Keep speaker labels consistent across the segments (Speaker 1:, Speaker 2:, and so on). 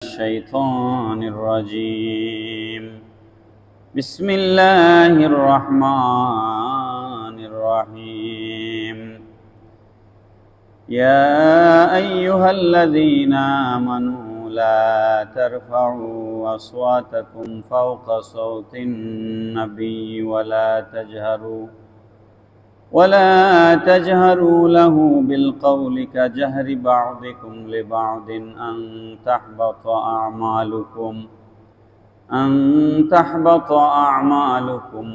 Speaker 1: الشيطان الرجيم بسم الله الرحمن الرحيم يا أيها الذين آمنوا لا ترفعوا أصواتكم فوق صوت النبي ولا تجهروا له بالقول كجهر بعضكم لبعض أن تحبط أعمالكم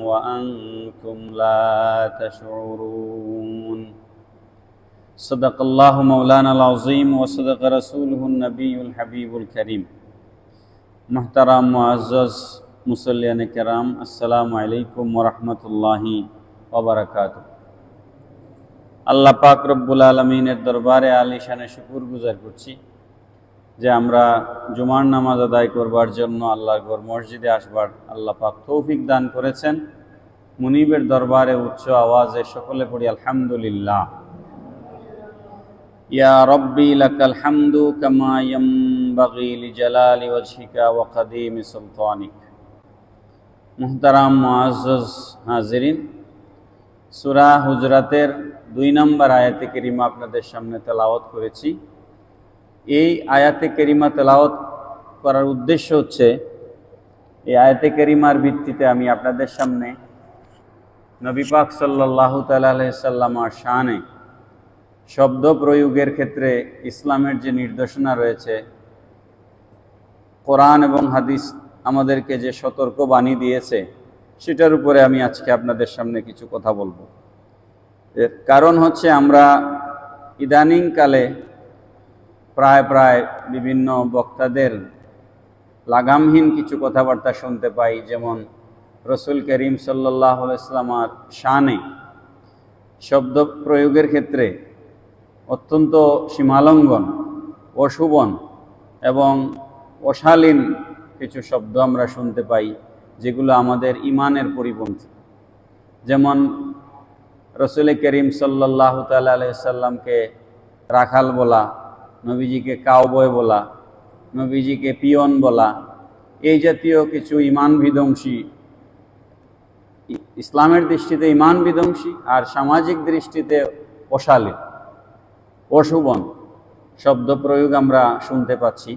Speaker 1: وأنتم لا تشعرون صدق الله مولانا العظيم وصدق رسوله النبي الحبيب الكريم محترم معزز মুসল্লিয়ান কেরাম আসসালামু আলাইকুম ওয়া রাহমাতুল্লাহি ওয়া বারাকাতুহু। আল্লাহ পাক রব্বুল আলামিনের দরবারে আলিশানে শুকরগুজার করছি যে আমরা জুমার নামাজ আদায় করবার জন্য আল্লাহর ঘর মসজিদে আসবার আল্লাহ পাক তৌফিক দান করেছেন। মুনিবের দরবারে উচ্চ আওয়াজে সকলে পড়ি আলহামদুলিল্লাহ। ইয়া রব্বি লাকাল হামদু কামা ইয়ানবাগি লিজালালি ওয়াজহিকা ওয়া কাদিমি সুলতানিক। মুহতারাম মুআজ্জাজ হাজিরিন, সূরা হুজরাতের 2 নম্বর আয়াতে কারিমা আপনাদের সামনে তেলাওয়াত করেছি। এই আয়াতে কারিমা তেলাওয়াত করার উদ্দেশ্য হচ্ছে এই আয়াতে কারিমার ভিত্তিতে আমি আপনাদের সামনে নবী পাক সাল্লাল্লাহু তাআলা আলাইহি সাল্লামের শানে শব্দ প্রয়োগের ক্ষেত্রে ইসলামের যে নির্দেশনা রয়েছে, কোরআন এবং হাদিস আমাদেরকে যে সতর্ক বাণী দিয়েছে, সেটার উপরে আমি আজকে আপনাদের সামনে কিছু কথা বলবো। এর কারণ হচ্ছে আমরা ইদানিংকালে প্রায় বিভিন্ন বক্তাদের লাগামহীন কিছু কথাবার্তা শুনতে পাই, যেমন রসুল করিম সাল্লাল্লাহু আলাইহি ওয়াসাল্লামের শানে শব্দ প্রয়োগের ক্ষেত্রে অত্যন্ত সীমালঙ্ঘন, অশুভন এবং অশালীন কিছু শব্দ আমরা শুনতে পাই, যেগুলো আমাদের ইমানের পরিপন্থী। যেমন রসুল করিম সাল্লাল্লাহু তাআলা আলাইহি সাল্লামকে রাখাল বলা, নবীজিকে কাউবয় বলা, নবীজিকে পিয়ন বলা, এই জাতীয় কিছু ইমান বিধ্বংসী, ইসলামের দৃষ্টিতে ইমান বিধ্বংসী আর সামাজিক দৃষ্টিতে অশালীন, অশুভন শব্দ প্রয়োগ আমরা শুনতে পাচ্ছি,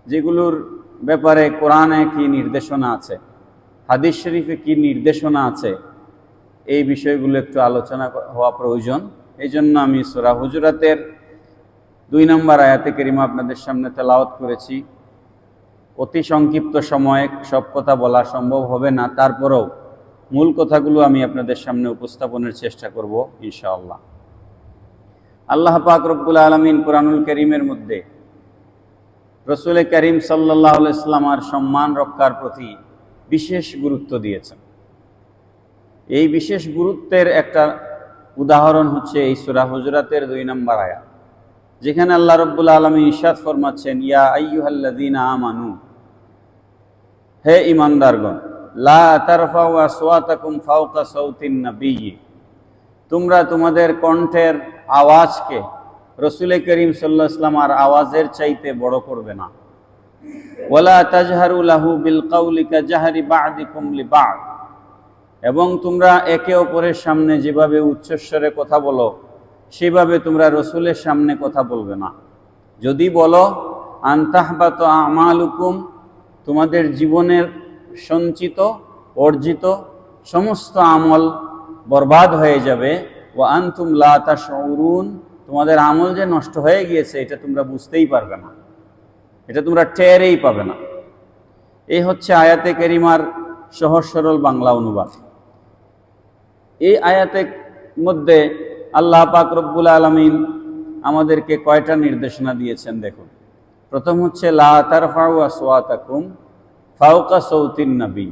Speaker 1: যেগুলোর ব্যাপারে কোরআনে কি নির্দেশনা আছে, হাদিস শরীফে কি নির্দেশনা আছে, এই বিষয়গুলো একটু আলোচনা হওয়া প্রয়োজন। এই জন্য আমি সূরা হুজরাতের 2 নম্বর আয়াতে কারিমা আপনাদের সামনে তেলাওয়াত করেছি। অতি সংক্ষিপ্ত সময়ে সব কথা বলা সম্ভব হবে না, তারপরেও মূল কথাগুলো আমি আপনাদের সামনে উপস্থাপনের চেষ্টা করব ইনশাআল্লাহ। আল্লাহ পাক রব্বুল আলামিন কুরআনুল কারীমের মধ্যে রসুল করিম সাল্লাল্লাহু আলাইহি ওয়াসাল্লামের সম্মান রক্ষার প্রতি বিশেষ গুরুত্ব দিয়েছেন। এই বিশেষ গুরুত্বের একটা উদাহরণ হচ্ছে এই সূরা হুজরাতের 2 নম্বর আয়াত, যেখানে আল্লাহ রাব্বুল আলামিন ইরশাদ ফরমাচ্ছেন, ইয়া আইয়ুহাল্লাযীনা আমানু, হে ঈমানদারগণ, লা তারফাউ আসওয়াতাকুম ফাওকা সাওতিন নবিয়্যি, তোমরা তোমাদের কণ্ঠের আওয়াজকে রসুল করিম সাল্লাল্লাহু আলাইহি ওয়াসাল্লামের আওয়াজের চাইতে বড় করবে না। ওয়ালা তাজহারু লাহু বিল কাউলি কাজাহরি বা'দিকুম লিবা'দ, এবং তোমরা একে অপরের সামনে যেভাবে উচ্চস্বরে কথা বলো, সেভাবে তোমরা রসুলের সামনে কথা বলবে না। যদি বলো আন তাহবাতু আমালুকুম, তোমাদের জীবনের সঞ্চিত অর্জিত সমস্ত আমল বরবাদ হয়ে যাবে, ওয়া আনতুম লা তাশউরুন, তোমাদের আমল যে নষ্ট হয়ে গিয়েছে এটা তোমরা বুঝতেই পারবে না, এটা তোমরা টেরেই পাবে না। এই হচ্ছে আয়াতে কারিমার সহজ সরল বাংলা অনুবাদ। এই আয়াতের মধ্যে আল্লাহ পাক রব্বুল আলামিন আমাদেরকে কয়টা নির্দেশনা দিয়েছেন দেখুন। প্রথম হচ্ছে লা তারফাউ আসওয়াতাকুম ফাওকা সাওতিন নবী,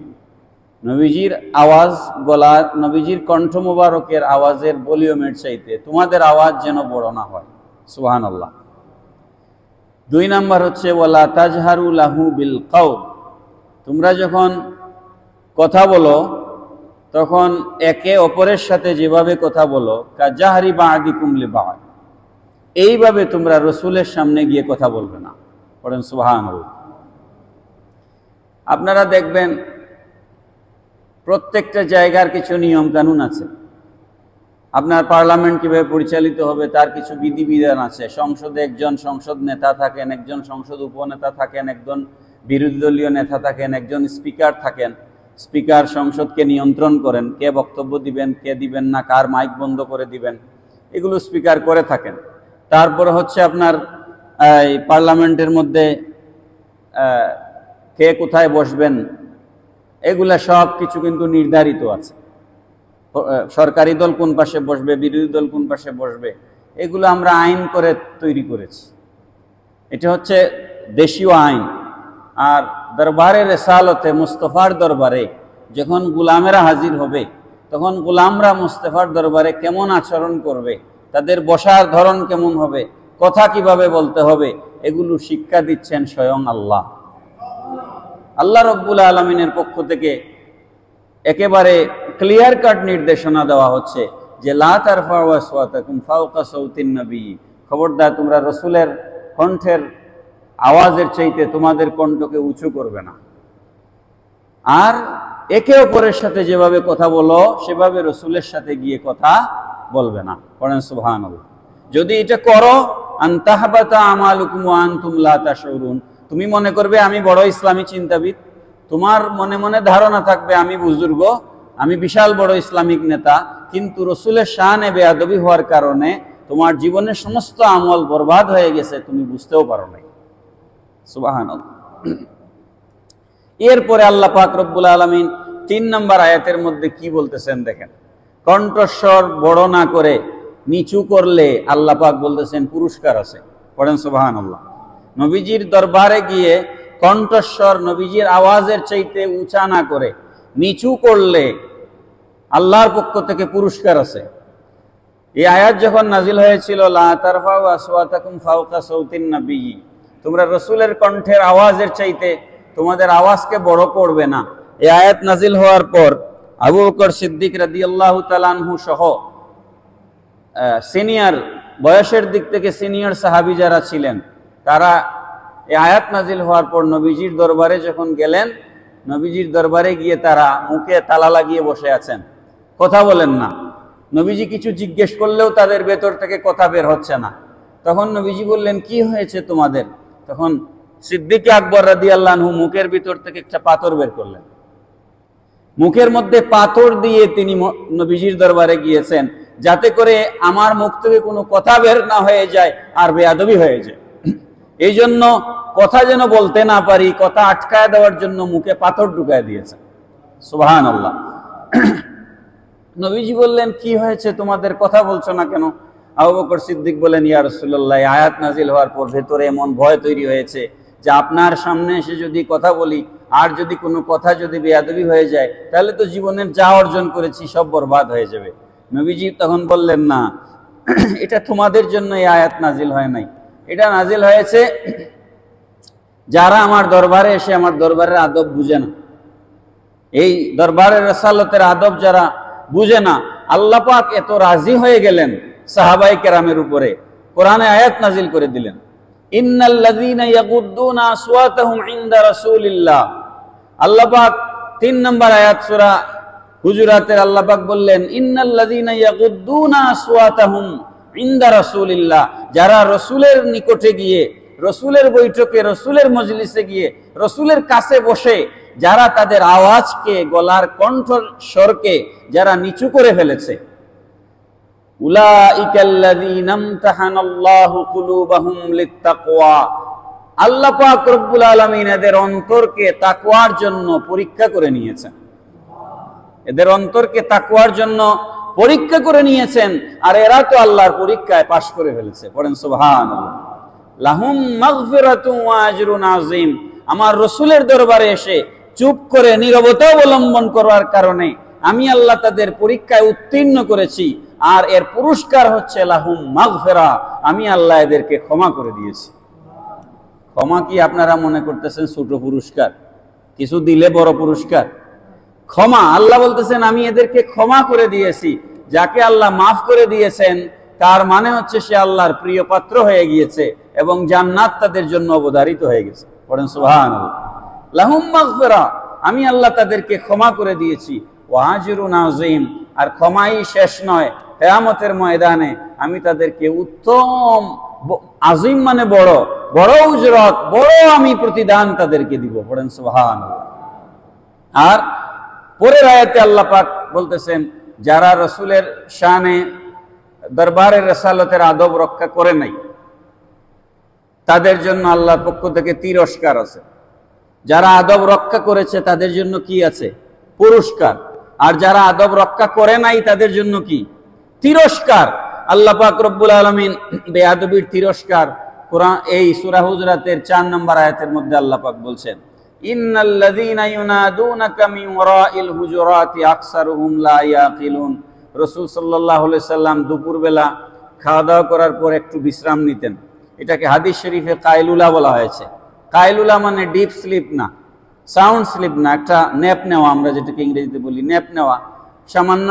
Speaker 1: নবীজির আওয়াজ গলা, নবীজির কণ্ঠ মোবারকের আওয়াজের ভলিউমের চাইতে তোমাদের আওয়াজ যেন বড় না হয়। সুবহানাল্লাহ। 2 নম্বর হচ্ছে ওয়ালা তাজহারু লাহু বিল কাউল, তোমরা যখন কথা বলো তখন একে অপরের সাথে যেভাবে কথা বলো, কাজাহরি বা'দিকুম লিবা'দ, এইভাবে তোমরা রসুলের সামনে গিয়ে কথা বলবে না। পড়েন সুবহানাল্লাহ। আপনারা দেখবেন প্রত্যেকটা জায়গার কিছু নিয়ম কানুন আছে। আপনার পার্লামেন্ট কিভাবে পরিচালিত হবে তার কিছু বিধিবিধান আছে। সংসদে একজন সংসদ নেতা থাকেন, একজন সংসদ উপনেতা থাকেন, একজন বিরোধী দলীয় নেতা থাকেন, একজন স্পিকার থাকেন। স্পিকার সংসদকে নিয়ন্ত্রণ করেন, কে বক্তব্য দিবেন, কে দিবেন না, কার মাইক বন্ধ করে দিবেন, এগুলো স্পিকার করে থাকেন। তারপরে হচ্ছে আপনার এই পার্লামেন্টের মধ্যে কে কোথায় বসবেন, এগুলা সব কিছু কিন্তু নির্ধারিত আছে। সরকারি দল কোন পাশে বসবে, বিরোধী দল কোন পাশে বসবে, এগুলো আমরা আইন করে তৈরি করেছি। এটা হচ্ছে দেশীয় আইন। আর দরবারে রেসালতে মুস্তফার দরবারে যখন গোলামেরা হাজির হবে, তখন গোলামরা মুস্তফার দরবারে কেমন আচরণ করবে, তাদের বসার ধরন কেমন হবে, কথা কিভাবে বলতে হবে, এগুলো শিক্ষা দিচ্ছেন স্বয়ং আল্লাহ। আল্লাহ রব্বুল আলামিনের পক্ষ থেকে একেবারে ক্লিয়ার কাট নির্দেশনা দেওয়া হচ্ছে যে লা তারফাউ আসওয়াতাকুম ফাওকা সাউতিন নবী, খবরদার তোমরা রসুলের কণ্ঠের আওয়াজের চাইতে তোমাদের কণ্ঠকে উঁচু করবে না। আর একে অপরের সাথে যেভাবে কথা বলো সেভাবে রসুলের সাথে গিয়ে কথা বলবে না। পড়েন সুবহানাল্লাহ। যদি এটা করো আনতাহবাতা আমালুকুম ওয়া আনতুম লা তাশউরুন, তুমি মনে করবে আমি বড় ইসলামী চিন্তাবিদ, তোমার মনে মনে ধারণা থাকবে আমি বুজুর্গ, আমি বিশাল বড় ইসলামিক নেতা, কিন্তু রসুলের শানে বেয়াদবি হওয়ার কারণে তোমার জীবনের সমস্ত আমল বরবাদ হয়ে গেছে, তুমি বুঝতেও পারো নাই। সুবহানাল্লাহ। এরপরে আল্লাহ পাক রব্বুল আলামিন 3 নম্বর আয়াতের মধ্যে কি বলতেছেন দেখেন। কণ্ঠস্বর বড় না করে নিচু করলে আল্লাহ পাক বলতেছেন পুরস্কার আছে। পড়েন সুবহানাল্লাহ। নবীজির দরবারে গিয়ে কণ্ঠস্বর নবীজির আওয়াজের চাইতে উঁচা না করে নিচু করলে আল্লাহর পক্ষ থেকে পুরস্কার আছে। এই আয়াত যখন নাজিল হয়েছিল লা তারফাউ আসওয়াতাকুম ফাওকা সাউতিন নবী, তোমরা রসুলের কণ্ঠের আওয়াজের চাইতে তোমাদের আওয়াজকে বড় করবে না, এই আয়াত নাজিল হওয়ার পর আবু বকর সিদ্দিক রাদিয়াল্লাহু তাআলা আনহু সহ সিনিয়র, বয়সের দিক থেকে সিনিয়র সাহাবী যারা ছিলেন, তারা এই আয়াত নাজিল হওয়ার পর নবীজির দরবারে যখন গেলেন, নবীজির দরবারে গিয়ে তারা মুখে তালা লাগিয়ে বসে আছেন, কথা বলেন না। নবীজি কিছু জিজ্ঞেস করলেও তাদের ভেতর থেকে কথা বের হচ্ছে না। তখন নবীজি বললেন কি হয়েছে তোমাদের? তখন সিদ্দিক আকবর রাদিয়াল্লাহু আনহু মুখের ভিতর থেকে একটা পাথর বের করলেন। মুখের মধ্যে পাথর দিয়ে তিনি নবীজির দরবারে গিয়েছেন যাতে করে আমার মুখ থেকে কোনো কথা বের না হয়ে যায় আর বেয়াদবি হয়ে যায়। এই জন্য কথা যেন বলতে না পারি, কথা আটকায় দেওয়ার জন্য মুখে পাথর ঢুকায় দিয়েছেন। সুবহানাল্লাহ। নবীজি বললেন কি হয়েছে তোমাদের, কথা বলছো না কেন? আবু বকর সিদ্দিক বলেন ইয়া রাসূলুল্লাহ, আয়াত নাজিল হওয়ার পর ভেতরে এমন ভয় তৈরি হয়েছে যে আপনার সামনে এসে যদি কথা বলি আর যদি কোনো কথা যদি বেয়াদবি হয়ে যায় তাহলে তো জীবনের যা অর্জন করেছি সব বরবাদ হয়ে যাবে। নবীজি তখন বললেন না, এটা তোমাদের জন্য এই আয়াত নাজিল হয় নাই, এটা নাজিল হয়েছে যারা আমার দরবারে এসে আমার দরবারের আদব বুঝে না, এই দরবারের রাসালতের আদব যারা বুঝে না। আল্লাহ পাক এত রাজি হয়ে গেলেন সাহাবায়ে কেরামের উপরে, কোরআনে আয়াত নাজিল করে দিলেন ইন্নাল্লাযীনা ইয়াগুদ্দুনা আসওয়াতাহুম ইনদা রাসূলিল্লাহ। আল্লাহ পাক 3 নম্বর আয়াত সূরা হুজুরাতের আল্লাহ পাক বললেন ইন্নাল্লাযীনা ইয়াগুদ্দুনা আসওয়াতাহুম ইনদা রাসূলিল্লাহ, যারা রসুলের নিকটে গিয়ে, রসুলের বৈঠকে, রসুলের মজলিসে গিয়ে, রসুলের কাছে বসে যারা তাদের আওয়াজকে, গলার কণ্ঠস্বরকে যারা নিচু করে ফেলেছে, উলাইকাল্লাযীনা ইমতাহানাল্লাহু কুলুবাহুম লিত্তাকওয়া, আল্লাহ পাক রব্বুল আলামিন এদের অন্তরকে তাকওয়ার জন্য পরীক্ষা করে নিয়েছেন। এদের অন্তরকে তাকওয়ার জন্য পরীক্ষা করে নিয়েছেন, আর এরা তো আল্লাহর পরীক্ষায় পাশ করে ফেলেছে। পড়েন সুবহানাল্লাহ। লাহুম মাগফিরাতুন ওয়া আজরুন আযীম। আমার রসুলের দরবারে এসে চুপ করে নীরবতা অবলম্বন করার কারণে আমি আল্লাহ তাদের পরীক্ষায় উত্তীর্ণ করেছি, আর এর পুরস্কার হচ্ছে লাহুম মাগফিরা, আমি আল্লাহ এদেরকে ক্ষমা করে দিয়েছি। ক্ষমা কি আপনারা মনে করতেছেন ছোট পুরস্কার, কিছু দিলে বড় পুরস্কার? ক্ষমা, আল্লাহ বলতেছেন আমি এদেরকে ক্ষমা করে দিয়েছি। যাকে আল্লাহ মাফ করে দিয়েছেন তার মানে হচ্ছে সে আল্লাহর প্রিয় পাত্র হয়ে গিয়েছে এবং জান্নাত তাদের জন্য অবধারিত হয়ে গেছে। পড়েন সুবহানাল্লাহ। লাহুম মাগফিরা, আমি আল্লাহ তাদেরকে ক্ষমা করে দিয়েছি, ওয়া আজরুন আযীম, আর ক্ষমাই শেষ নয়, কিয়ামতের ময়দানে আমি তাদেরকে উত্তম, আযীম মানে বড়, বড় উজরত, বড় আমি প্রতিদান তাদেরকে দিব। পড়েন সুবহানাল্লাহ। আর পরের আয়াতে আল্লাহ পাক বলতেছেন, যারা রাসূলের শানে দরবারের রিসালাতের আদব রক্ষা করে নাই তাদের জন্য আল্লাহর পক্ষ থেকে তিরস্কার আছে। যারা আদব রক্ষা করেছে তাদের জন্য কি আছে? পুরস্কার। আর যারা আদব রক্ষা করে নাই তাদের জন্য কি? তিরস্কার। আল্লাহ পাক রব্বুল আলামিন বেয়াদবির তিরস্কার কোরআন এই সূরা হুজরাতের 4 নম্বর আয়াতের মধ্যে আল্লাহ পাক বলছেন, ইন্নাল্লাযীনা ইউনাদুনাকা মিন ওয়ারাইল হুজুরাতি আকসারুহুম লা ইয়াকিলুন। রাসূল সাল্লাল্লাহু আলাইহি সাল্লাম দুপুরবেলা খাওয়া দাওয়া করার পর একটু বিশ্রাম নিতেন। এটাকে হাদিস শরীফে কায়লুলা বলা হয়েছে। কায়লুলা মানে ডিপ স্লিপ না, সাউন্ড স্লিপ না, একটা ন্যাপ নেওয়া, আমরা যেটাকে ইংরেজিতে বলি ন্যাপ নেওয়া। সামান্য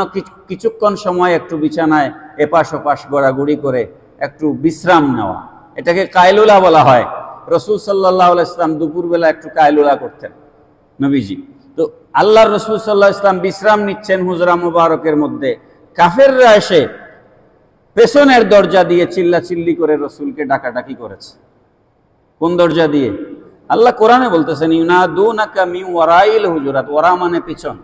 Speaker 1: কিছুক্ষণ সময় একটু বিছানায় এপাশ ওপাশ গড়াগড়ি করে একটু বিশ্রাম নেওয়া, এটাকে কায়লুলা বলা হয়। রাসূল সাল্লাল্লাহু আলাইহি সাল্লাম দুপুরবেলা একটু কায়লুলা করতেন নবীজি। তো আল্লাহর রাসূল সাল্লাল্লাহু আলাইহি সাল্লাম বিশ্রাম নিচ্ছেন হুজরা মুবারকের মধ্যে, কাফেররা এসে পেছনের দরজা দিয়ে চিল্লাচিল্লি করে রাসূলকে ডাকাডাকি করেছে। কোন দরজা দিয়ে? আল্লাহ কোরআনে বলতেছেন, ইউনাদুনাকা মিন ওয়ারাইল হুজুরাত। ওয়ারা মানে পিছন,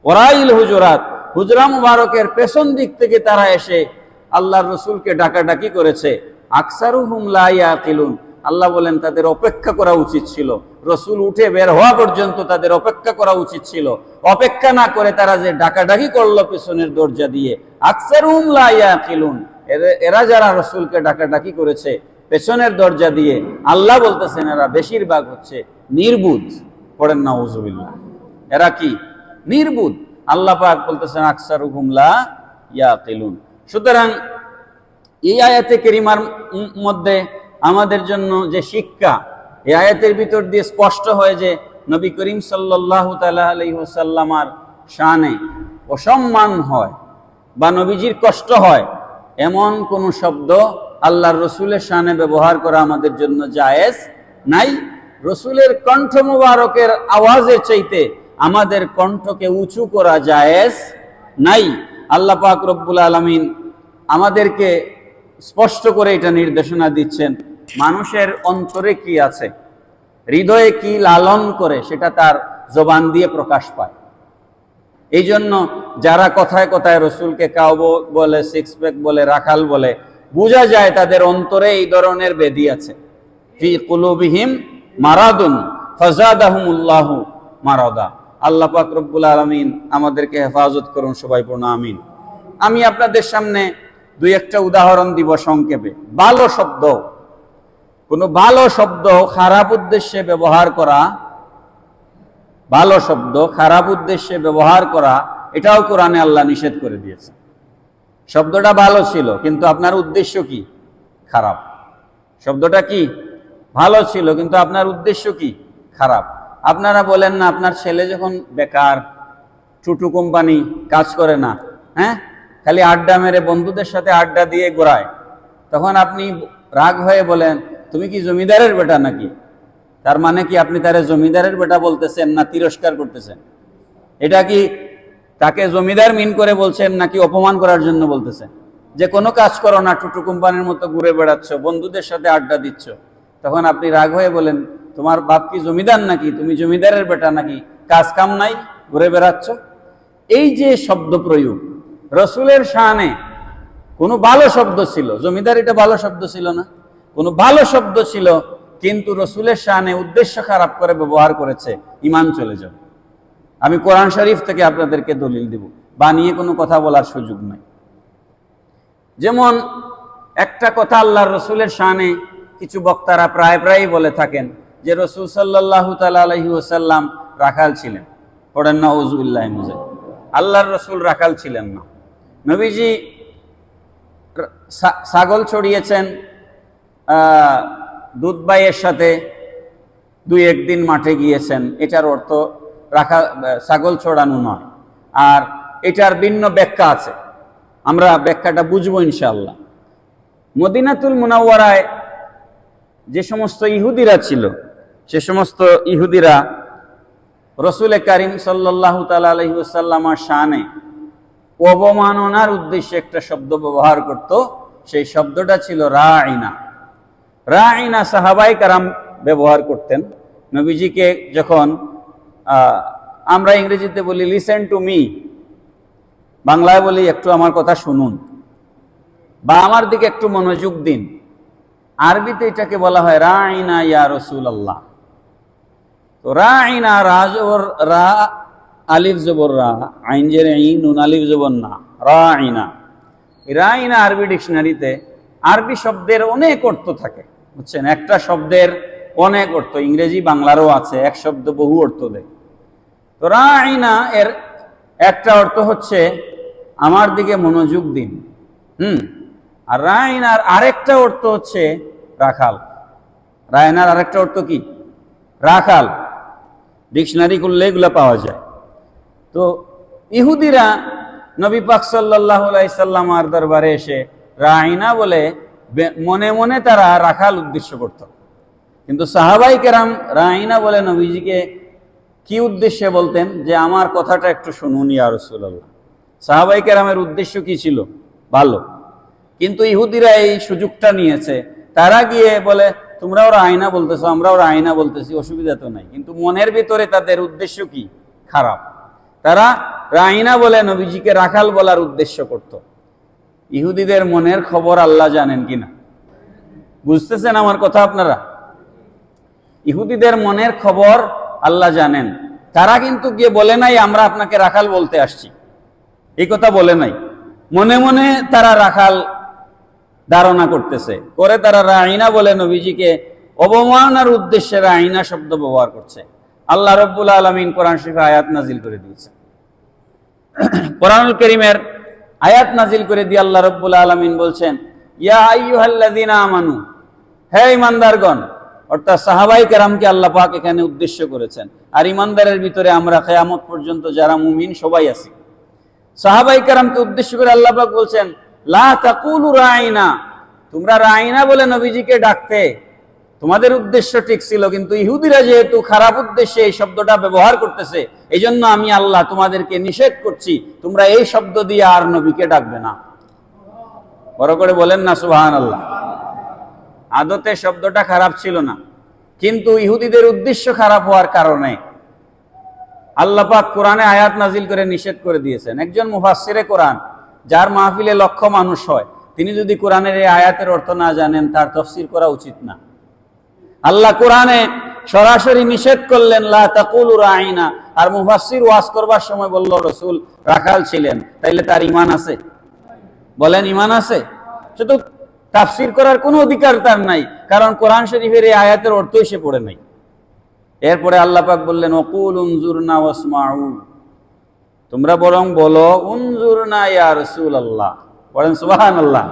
Speaker 1: ওয়ারাইল হুজুরাত, হুজরা মুবারকের পেছন দিক থেকে তারা এসে আল্লাহর রাসূলকে ডাকাডাকি করেছে। আকসারুহুম লা ইয়াকিলুন, আল্লাহ বলেন তাদের অপেক্ষা করা উচিত ছিল, রাসূল উঠে বের হওয়া পর্যন্ত তাদের অপেক্ষা করা উচিত ছিল। অপেক্ষা না করে তারা যে ডাকাডাকি করলো পেছনের দরজা দিয়ে, আকসারুহুম লা ইয়াকিলুন, এরা যারা রাসূলকে ডাকাডাকি করেছে পেছনের দরজা দিয়ে, আল্লাহ বলতেছেন এরা বেশিরভাগ হচ্ছে নির্বুধ। পড়েন নাউযুবিল্লাহ। এরা কি? নির্বুধ। আল্লাহ পাক বলতেছেন আকসারুহুম লা ইয়াকিলুন। সুতরাং এই আয়াতে কারিমার মধ্যে আমাদের জন্য যে শিক্ষা, এই আয়াতের ভিতর দিয়ে স্পষ্ট হয় যে নবী করিম সাল্লাল্লাহু তাআলা আলাইহি ওয়াসাল্লামার শানে অসম্মান হয় বা নবীজির কষ্ট হয় এমন কোন শব্দ আল্লাহর রাসূলের শানে ব্যবহার করা আমাদের জন্য জায়েজ নাই। রাসূলের কণ্ঠ মুবারকের আওয়াজের চাইতে আমাদের কণ্ঠকে উঁচু করা জায়েজ নাই। আল্লাহ পাক রব্বুল আলামিন আমাদেরকে স্পষ্ট করে এটা নির্দেশনা দিচ্ছেন, মানুষের অন্তরে কি আছে, হৃদয়ে কি লালন করে, সেটা তার জবান দিয়ে প্রকাশ পায়। এই জন্য যারা কথায় কথায় রাসূলকে কাউবো বলে, সিক্স প্যাক বলে, রাখাল বলে, বোঝা যায় তাদের অন্তরে এই ধরনের ব্যাধি আছে। ফি কুলুবিহিম মারাদুন ফাজাদাহুমুল্লাহু মারাদা। আল্লাহ পাক রব্বুল আলামিন আমাদেরকে হেফাজত করুন, সবাই পড়ুন আমিন। আমি আপনাদের সামনে দুই একটা উদাহরণ দিব সংক্ষেপে। ভালো শব্দ, কোনো ভালো শব্দ খারাপ উদ্দেশ্যে ব্যবহার করা, ভালো শব্দ খারাপ উদ্দেশ্যে ব্যবহার করা, এটাও কোরআনে আল্লাহ নিষেধ করে দিয়েছে। শব্দটা ভালো ছিল কিন্তু আপনার উদ্দেশ্য কি? খারাপ। শব্দটা কি? ভালো ছিল কিন্তু আপনার উদ্দেশ্য কি? খারাপ। আপনারা বলেন না, আপনার ছেলে যখন বেকার, টুটু কোম্পানি, কাজ করে না, হ্যাঁ, খালি আড্ডা মেরে বন্ধুদের সাথে আড্ডা দিয়ে ঘোরায়, তখন আপনি রাগ হয়ে বলেন, তুমি কি জমিদারের বেটা নাকি? তার মানে কি আপনি তারে জমিদারের বেটা বলতেছেন না তিরস্কার করতেছেন? এটা কি তাকে জমিদার মিন করে বলছেন নাকি অপমান করার জন্য বলতেছেন? যে কোনো কাজ করো না, টুটু কোম্পানির মতো ঘুরে বেড়াচ্ছ, বন্ধুদের সাথে আড্ডা দিচ্ছ, তখন আপনি রাগ হয়ে বলেন, তোমার বাপ কি জমিদার নাকি? তুমি জমিদারের বেটা নাকি? কাজ কাম নাই, ঘুরে বেড়াচ্ছ। এই যে শব্দ প্রয়োগ, রাসূলের শানে কোনো ভালো শব্দ ছিল, জমিদার এটা ভালো শব্দ ছিল না, কোনো ভালো শব্দ ছিল, কিন্তু রাসূলের শানে উদ্দেশ্য খারাপ করে ব্যবহার করেছে, ঈমান চলে যাবে। আমি কোরআন শরীফ থেকে আপনাদেরকে দলিল দিব, বানিয়ে কোনো কথা বলার সুযোগ নাই। যেমন একটা কথা আল্লাহর রাসূলের শানে কিছু বক্তারা প্রায়ই বলে থাকেন যে রাসূল সাল্লাল্লাহু তাআলা আলাইহি ওয়াসাল্লাম রাখাল ছিলেন। পড়েন নাউযুবিল্লাহি মিন যালিক। আল্লাহর রাসূল রাখাল ছিলেন না। নবীজি ছাগল ছড়িয়েছেন দুধ ভাইয়ের সাথে, 2-1 দিন মাঠে গিয়েছেন, এটার অর্থ রাখা ছাগল ছড়ানো নয়। আর এটার ভিন্ন ব্যাখ্যা আছে, আমরা ব্যাখ্যাটা বুঝবো ইনশাআল্লাহ। মদিনাতুল মুনাওয়ারায় যে সমস্ত ইহুদিরা ছিল, সে সমস্ত ইহুদিরা রসুল করিম সাল্লাল্লাহু তাআলা আলাইহি ওয়াসাল্লামের শানে অবমাননার উদ্দেশ্যে একটা শব্দ ব্যবহার করত, সেই শব্দটা ছিল রাঈনা। রাঈনা সাহাবায়ে কেরাম ব্যবহার করতেন নবীজিকে যখন, আমরা ইংরেজিতে বলি লিসেন টু মি, বাংলায় বলি একটু আমার কথা শুনুন বা আমার দিকে একটু মনোযোগ দিন। আরবিতে এটাকে বলা হয় রাঈনা ইয়া রাসূলুল্লাহ। তো রাঈনা, রা জবর রা, আলিফ জবর রা, আইন জের আইন, নুন আলিফ জবর না, রাঈনা। রাঈনা আরবি ডিকশনারিতে আরবি শব্দের অনেক অর্থ থাকে, বুঝছেন? একটা শব্দের অনেক অর্থ, ইংরেজি বাংলারও আছে, এক শব্দ বহু অর্থ দেয়। তো রাঈনা এর একটা অর্থ হচ্ছে আমার দিকে মনোযোগ দিন। আর রাঈনার আরেকটা অর্থ হচ্ছে রাখাল। রাঈনার আরেকটা অর্থ কি? রাখাল। ডিকশনারি করলে এগুলো পাওয়া যায়। তো ইহুদিরা নবী পাক সাল্লাল্লাহু আলাইহি সাল্লামের দরবারে এসে রাঈনা বলে মনে মনে তারা রাখাল উদ্দেশ্য করত, কিন্তু সাহাবায়ে কেরাম রাঈনা বলে নবীজিকে কি উদ্দেশ্যে বলতেন? যে আমার কথাটা একটু শুনুন ইয়া রাসূলুল্লাহ। সাহাবায়ে কেরামের উদ্দেশ্য কি ছিল? ভালো। কিন্তু ইহুদিরা এই সুযোগটা নিয়েছে, তারা গিয়ে বলে তোমরাও রাঈনা বলতেছো, আমরাও রাঈনা বলতেছি, অসুবিধা তো নাই, কিন্তু মনের ভিতরে তাদের উদ্দেশ্য কি? খারাপ। তারা রাঈনা বলে নবীজিকে রাখাল বলার উদ্দেশ্য করত। ইহুদিদের মনের খবর আল্লাহ জানেন কিনা? বুঝতেছেন আমার কথা আপনারা? ইহুদিদের মনের খবর আল্লাহ জানেন। তারা কিন্তু গিয়ে বলে নাই আমরা আপনাকে রাখাল বলতে আসছি, এই কথা বলে নাই। মনে মনে তারা রাখাল ধারণা করতেছে, করে তারা রাঈনা বলে নবীজিকে অবমাননার উদ্দেশ্যে রাঈনা শব্দ ব্যবহার করছে। আল্লাহ রাব্বুল আলামিন কোরআন শরীফে আয়াত নাজিল করে দিয়েছে। কোরআনুল কারীমের আয়াত নাজিল করে দিয়ে আল্লাহ রাব্বুল আলামিন বলছেন, ইয়া আইয়ুহাল্লাযীনা আমানু, হে ঈমানদারগণ, অর্থাৎ সাহাবায়ে কেরামকে আল্লাহ পাক এখানে উদ্দেশ্য করেছেন। আর ঈমানদারের ভিতরে আমরা কিয়ামত পর্যন্ত যারা মুমিন সবাই আছি। সাহাবায়ে কেরামকে উদ্দেশ্য করে আল্লাহ পাক বলছেন, লা তাকুলু রাঈনা, তোমরা রাঈনা বলে নবীজিকে ডাকতে তোমাদের উদ্দেশ্য ঠিক ছিল, কিন্তু ইহুদিরা যেহেতু খারাপ উদ্দেশ্যে এই শব্দটা ব্যবহার করতেছে, এই জন্য আমি আল্লাহ তোমাদেরকে নিষেধ করছি তোমরা এই শব্দ দিয়ে আর নবীকে ডাকবে না। বড় করে বলেন না সুবহানাল্লাহ। আদতে শব্দটা খারাপ ছিল না, কিন্তু ইহুদিদের উদ্দেশ্য খারাপ হওয়ার কারণে আল্লাহ পাক কোরআনে আয়াত নাজিল করে নিষেধ করে দিয়েছেন। একজন মুফাসসিরে কোরআন, যার মাহফিলে লক্ষ মানুষ হয়, তিনি যদি কোরআনের এই আয়াতের অর্থ না জানেন, তার তাফসীর করা উচিত না। আল্লাহ কোরআনে সরাসরি নিষেধ করলেন লা তাকুলু রাঈনা, আর মুফাসসির ওয়াজ করবার সময় বলল রাসূল রাখাল ছিলেন, তাইলে তার ঈমান আছে? বলেন ঈমান আছে? শুধু তাফসীর করার কোনো অধিকার তার নাই, কারণ কোরআন শরীফের এই আয়াতের অর্থই সে পড়ে নাই। এরপরে আল্লাহ পাক বললেন ওয়াকুল উনজুরনা ওয়াসমাউ, তোমরা বরং বলো উনজুরনা ইয়া রাসূলুল্লাহ। বলেন সুবহানাল্লাহ।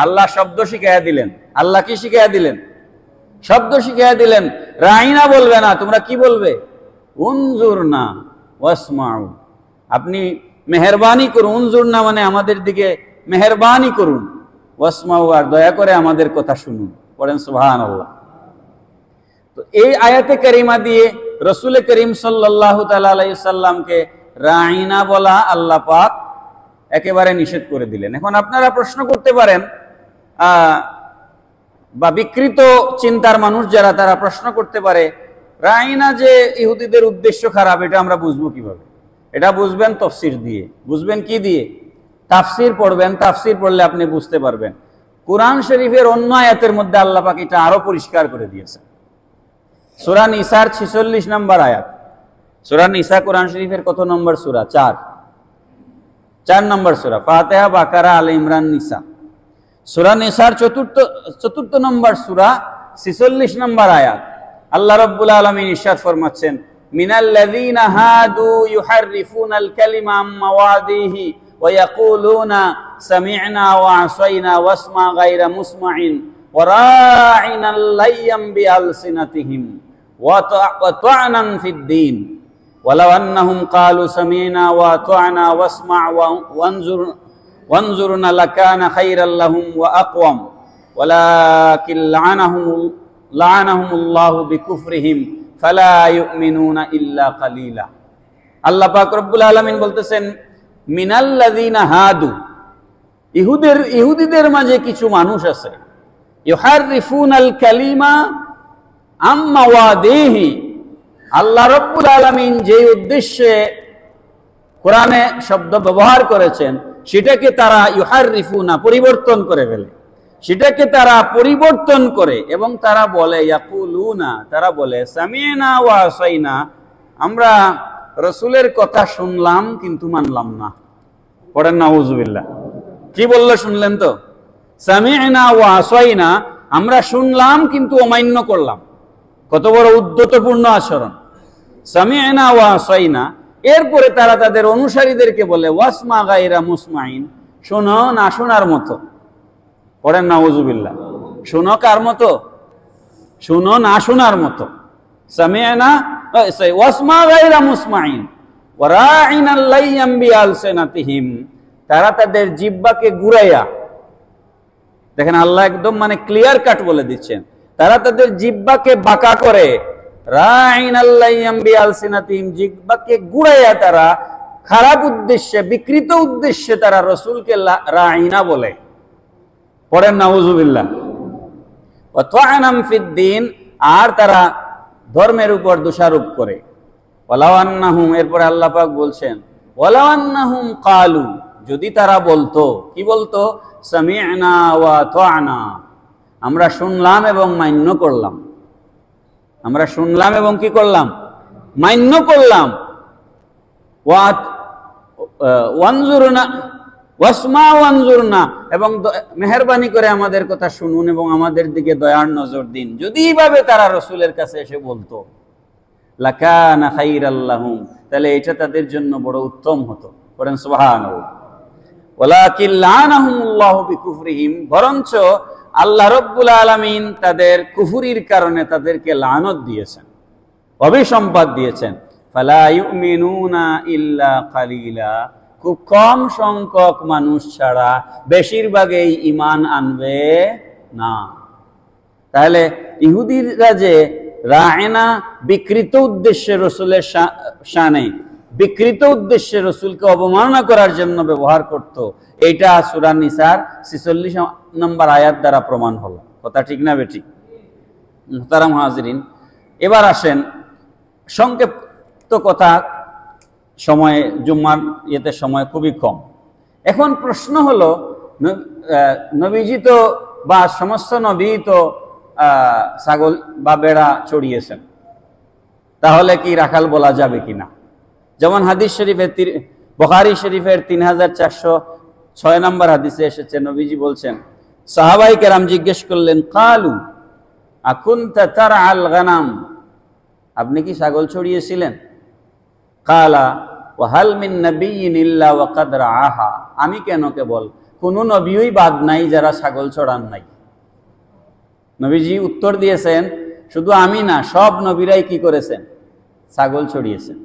Speaker 1: আল্লাহ শব্দ শিখাইয়া দিলেন। আল্লাহ কি শিখাইয়া দিলেন? শব্দ শিখাইয়া দিলেন। রাঈনা বলবে না, তোমরা কি বলবে? উনজুরনা ওয়াসমাউ, আপনি মেহেরবানি করুন। উনজুরনা মানে আমাদের দিকে মেহেরবানি করুন, ওয়াসমাউ আর দয়া করে আমাদের কথা শুনুন। বলেন সুবহানাল্লাহ। তো এই আয়াতে কারিমা দিয়ে রাসূল করিম সাল্লাল্লাহু তাআলা আলাইহি সাল্লামকে রাঈনা বলা আল্লাহ পাক একেবারে নিষেধ করে দিলেন। এখন আপনারা প্রশ্ন করতে পারেন, বা বিকৃত চিন্তার মানুষ যারা, তারা প্রশ্ন করতে পারে রাঈনা যে ইহুদিদের উদ্দেশ্য খারাপ, এটা আমরা বুঝবো কিভাবে? এটা বুঝবেন তাফসীর দিয়ে। বুঝবেন কি দিয়ে? তাফসীর পড়বেন। তাফসীর পড়লে আপনি বুঝতে পারবেন। কোরআন শরীফের অন্য আয়াতের মধ্যে আল্লাহ পাক এটা আরো পরিষ্কার করে দিয়েছেন। সূরা নিসার 46 নম্বর আয়াত। সূরা নিসা কোরআন শরীফের কত নম্বর সূরা? 4 নম্বর সূরা। ফাতিহা, বাকারা, আলে ইমরান, নিসা। সূরা নিসার চতুর্থ নম্বর সূরা 46 নম্বর আয়াত। আল্লাহ রাব্বুল আলামিন ইরশাদ ফরমাচ্ছেন, মিনাল্লাযীনা হাদু ইউহাররিফুনাল কালিমা আম মাওয়াদিহি ওয়া ইয়াকুলুনা সামি'না ওয়া আসাইনা ওয়াসমা গায়রা মুসমা'ইন ওয়া রা'িনা লাইয়াম বিআলসিনাতিহিম ওয়া তা'নান ফিদ-দীন ওয়ালাউ আন্নাহুম ক্বালু সামি'না ওয়া আতা'না ওয়াসমা' ওয়ানজুরনা লাকানা খায়রাল লাহুম ওয়া আকওয়াম ওয়ালাকিন লা'নাহুমুল্লাহু বিকুফরিহিম ফালা ইউমিনুনা ইল্লা কালিলা। আল্লাহ পাক রব্বুল আলামিন বলতেছেন মিনাল্লাযিনা হাদু, ইহুদিদের মাঝে কিছু মানুষ আছে, ইউহাররিফুনাল কালিমা আম মাওয়াদিহি, আল্লাহ রব্বুল আলামিন যে উদ্দেশ্যে কোরআনে শব্দ ব্যবহার করেছেন সেটাকে তারা ইউহাররিফুনা, পরিবর্তন করে ফেলে, সেটাকে তারা পরিবর্তন করে এবং তারা বলে ইয়াকুলুনা, তারা বলে সামি'না ওয়া আসাইনা, আমরা রাসূলের কথা শুনলাম কিন্তু মানলাম না। পড়েন নাউযুবিল্লাহ। কি বললো শুনলেন তো? সামি'না ওয়া আসাইনা, আমরা শুনলাম কিন্তু অমান্য করলাম। কত বড় উদ্ধতপূর্ণ আচরণ! সামি'না ওয়া আসাইনা। এরপরে তারা তাদের অনুসারীদেরকে বলে ওয়াসমা গায়রা মুসমাইন, শোনো না শোনার মতো। পড়েন নাউযুবিল্লাহ। শোনো কার মতো? শোনো না শোনার মতো। সামি'না ওয়াসমা গায়রা মুসমাইন ওয়া রা'iনা লাইয়াম বিআলসিনাতিহিম, তারা তাদের জিহ্বাকে ঘুরাইয়া, দেখেন আল্লাহ একদম মানে ক্লিয়ার কাট বলে দিচ্ছেন, তারা তাদের জিহ্বাকে বাঁকা করে, রা'iনা লাইয়াম বিআলসিনাতিহিম, জিহ্বাকে ঘুরাইয়া তারা খারাপ উদ্দেশ্যে, বিকৃত উদ্দেশ্যে তারা রাসূলকে রা'iনা বলে। পড়েন নাউযুবিল্লাহ। ওয়া তা'নাম ফিদ-দীন, আর তারা ধর্মের উপর দোষারোপ করে। ওয়ালাউ আন্নাহুম, এরপরে আল্লাহ পাক বলছেন ওয়ালাউ আন্নাহুম ক্বালু, যদি তারা বলতো, কি বলতো? সামি'না ওয়া আতা'না, আমরা শুনলাম এবং মান্য করলাম। আমরা শুনলাম এবং কি করলাম? মান্য করলাম। ওয়ানজুরনা ওয়াসমা ওয়ানজুরনা, এবং মেহেরবানি করে আমাদের কথা শুনুন এবং আমাদের দিকে দয়ার নজর দিন। যদি এইভাবে তারা রাসূলের কাছে এসে বলতো, লাকানা খাইরাল লাহুম, তাহলে এটা তাদের জন্য বড় উত্তম হতো। বলেন সুবহানাল্লাহ। ওয়ালাকিন লানাহুমুল্লাহু বিকুফরিহিম, বরঞ্চ আল্লাহ রাব্বুল আলামিন তাদের কুফরির কারণে তাদেরকে লানত দিয়েছেন, অভিসম্পাত দিয়েছেন। ফালা ইউমিনুনা ইল্লা কালিলা, খুব কম সংখ্যক মানুষ ছাড়া বেশিরভাগই ঈমান আনবে না। তাহলে ইহুদিরা যে রায়না বিকৃত উদ্দেশ্যে রাসূলের শানে, বিকৃত উদ্দেশ্যে রাসূলকে অবমাননা করার জন্য ব্যবহার করত, এইটা সূরা নিসার 46 নম্বর আয়াত দ্বারা প্রমাণ হলো। কথা ঠিক না বেটি? মুহতারাম হাজিরিন, এবার আসেন সংক্ষিপ্ত কথা, সময় জুম্মার ইয়েতে সময় খুবই কম। এখন প্রশ্ন হলো, নবীজি তো বা সমস্ত নবী তো ছাগল বা বেড়া চড়িয়েছেন, তাহলে কি রাখাল বলা যাবে কিনা? যেমন হাদিস শরীফের বুখারী শরীফের 3406 নম্বর হাদিসে এসেছে, নবীজি বলছেন, সাহাবায়ে কেরাম জিজ্ঞেস করলেন, কালু আকুনতা তারআল গানাম, আপনি কি ছাগল চড়িয়েছিলেন? কালা ওয়া হাল মিন নাবিয়্যিন ইল্লা ওয়া কাদ রাআহা, আমি কেন, কেবল কোন নবীই বাদ নাই যারা ছাগল চড়ান নাই। নবীজি উত্তর দিয়েছেন, শুধু আমি না, সব নবীরাই কি করেছেন? ছাগল চড়িয়েছেন।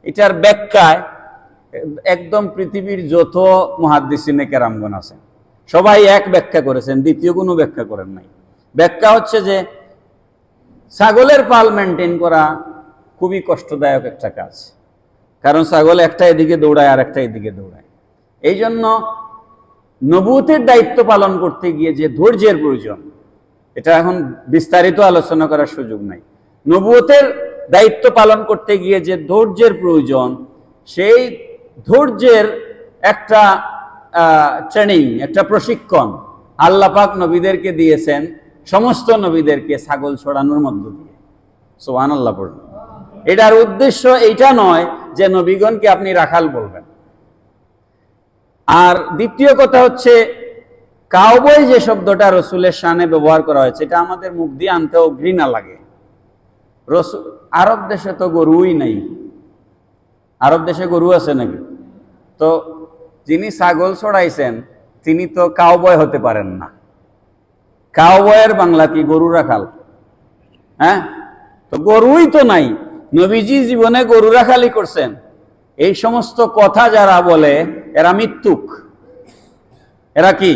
Speaker 1: এটার ব্যাখ্যায় একদম পৃথিবীর যত মুহাদ্দিসিনে কেরামগণ আছেন সবাই এক ব্যাখ্যা করেছেন, দ্বিতীয় কোনো ব্যাখ্যা করেন নাই। ব্যাখ্যা হচ্ছে যে ছাগলের পাল মেনটেন করা খুবই কষ্টদায়ক একটা কাজ, কারণ ছাগল একটা এদিকে দৌড়ায় আর একটা এদিকে দৌড়ায়। এই জন্য নবুয়তের দায়িত্ব পালন করতে গিয়ে যে ধৈর্যের প্রয়োজন, এটা এখন বিস্তারিত আলোচনা করার সুযোগ নাই। নবুয়তের দায়িত্ব পালন করতে গিয়ে যে ধৈর্যের প্রয়োজন, সেই ধৈর্যের একটা ট্রেনিং, একটা প্রশিক্ষণ আল্লাহ পাক নবীদেরকে দিয়েছেন, সমস্ত নবীদেরকে ছাগল ছড়ানোর মধ্য দিয়ে। সুবহানাল্লাহ পড়ুন। এটার উদ্দেশ্য এইটা নয় যে নবীগণকে আপনি রাখাল বলবেন। আর দ্বিতীয় কথা হচ্ছে, কাউবয় যে শব্দটা রসুলের শানে ব্যবহার করা হয়েছে, এটা আমাদের মুখ দিয়ে আনতেও ঘৃণা লাগে। আরব দেশে তো গরুই নাই। আরব দেশে গরু আছে নাকি? তো যিনি ছাগল ছড়াইছেন তিনি তো কাউবয় হতে পারেন না। কাউবয়ের বাংলা কি? গরু রাখাল। হ্যাঁ, তো গরুই তো নাই। নবীজি জীবনে গরু রাখালি করছেন। এই সমস্ত কথা যারা বলে এরা মিথ্যুক। এরা কি?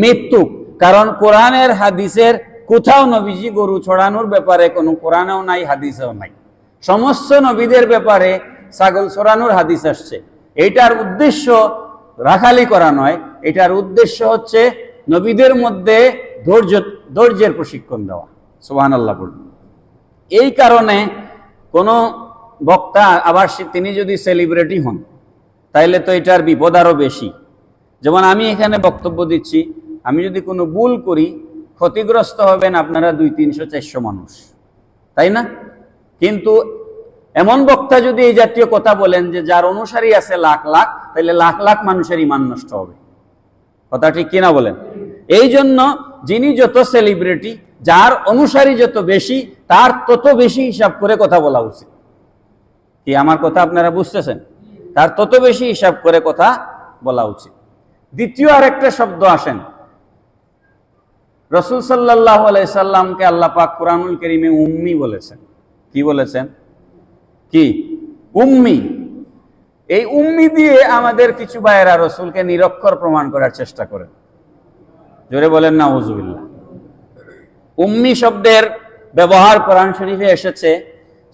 Speaker 1: মিথ্যুক। কারণ কোরআনের হাদিসের কোথাও নবীজি গরু ছড়ানোর ব্যাপারে কোনো কোরআনেও নাই, হাদিসেও নাই। সমস্ত নবীদের ব্যাপারে ছাগল চড়ানোর হাদিস আসছে। এটার উদ্দেশ্য রাখালি করা নয়, এটার উদ্দেশ্য হচ্ছে নবীদের মধ্যে ধৈর্যের প্রশিক্ষণ দেওয়া। সুবহানাল্লাহ বলুন। এই কারণে কোনো বক্তা আবার তিনি যদি সেলিব্রিটি হন তাইলে তো এটার বিপদ আরো বেশি। যেমন আমি এখানে বক্তব্য দিচ্ছি, আমি যদি কোনো ভুল করি ক্ষতিগ্রস্ত হবেন আপনারা 200-300-400 মানুষ, তাই না? কিন্তু এমন বক্তা যদি এই জাতীয় কথা বলেন যে যার অনুসারী আছে লাখ লাখ, তাহলে লাখ লাখ মানুষের ঈমান নষ্ট হবে। কথা ঠিক কিনা বলেন? এই জন্য যিনি যত সেলিব্রিটি, যার অনুসারী যত বেশি, তার তত বেশি হিসাব করে কথা বলা উচিত। কি আমার কথা আপনারা বুঝতেছেন? তার তত বেশি হিসাব করে কথা বলা উচিত। দ্বিতীয় আরেকটা শব্দ আসেন, রাসূল সাল্লাল্লাহু আলাইহি সাল্লামকে আল্লাহ পাক কুরআনুল কারীমে উম্মি বলেছেন। কি বলেছেন? কি? উম্মি। এই উম্মি দিয়ে আমাদের কিছু ভাইয়েরা রাসূলকে নিরক্ষর প্রমাণ করার চেষ্টা করেন। জোরে বলেন নাউজুবিল্লাহ। উম্মি শব্দের ব্যবহার কোরআন শরীফে এসেছে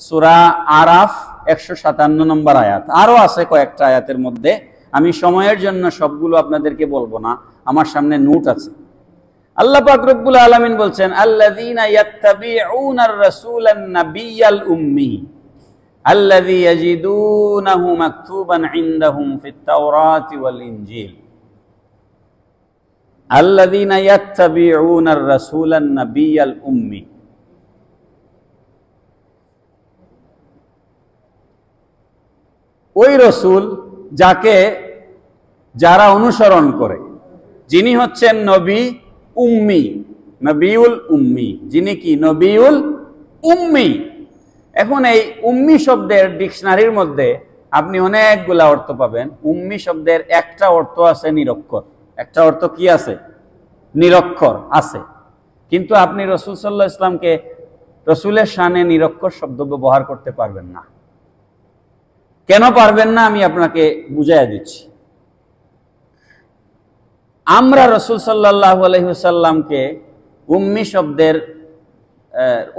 Speaker 1: সূরা আরাফ 157 নম্বর আয়াত, আরো আছে কয়েকটা আয়াতের মধ্যে। আমি সময়ের জন্য সবগুলো আপনাদেরকে বলবো না, আমার সামনে নোট আছে। আল্লাহ পাক রব্বুল আলামিন বলছেন, আল্লাযীনা ইয়াত্তাবিউনার রাসূলান নাবিয়্যাল উম্মি আল্লাযী ইয়াজিদুনাহু মাকতুবান ইনদাহুম ফিত তাওরাতি ওয়াল ইনজিল। আল্লাযীনা ইয়াত্তাবিউনার রাসূলান নাবিয়্যাল উম্মি। ওই রসুল যাকে যারা অনুসরণ করে, যিনি হচ্ছেন নবী উম্মি, নবিউল উম্মি, যিনি কি নবিউল উম্মি। এখন এই উম্মি শব্দের ডিকশনারির মধ্যে আপনি অনেকগুলা অর্থ পাবেন। উম্মি শব্দের একটা অর্থ আছে নিরক্ষর, একটা অর্থ কি আছে? নিরক্ষর আছে। কিন্তু আপনি রাসূল সাল্লাল্লাহু আলাইহি ওয়াসাল্লামকে রাসূলের শানে নিরক্ষর শব্দ ব্যবহার করতে পারবেন না। কেন পারবেন না আমি আপনাকে বুঝাইয়া দিচ্ছি। আমরা রাসূল সাল্লাল্লাহু আলাইহি ওয়াসাল্লামকে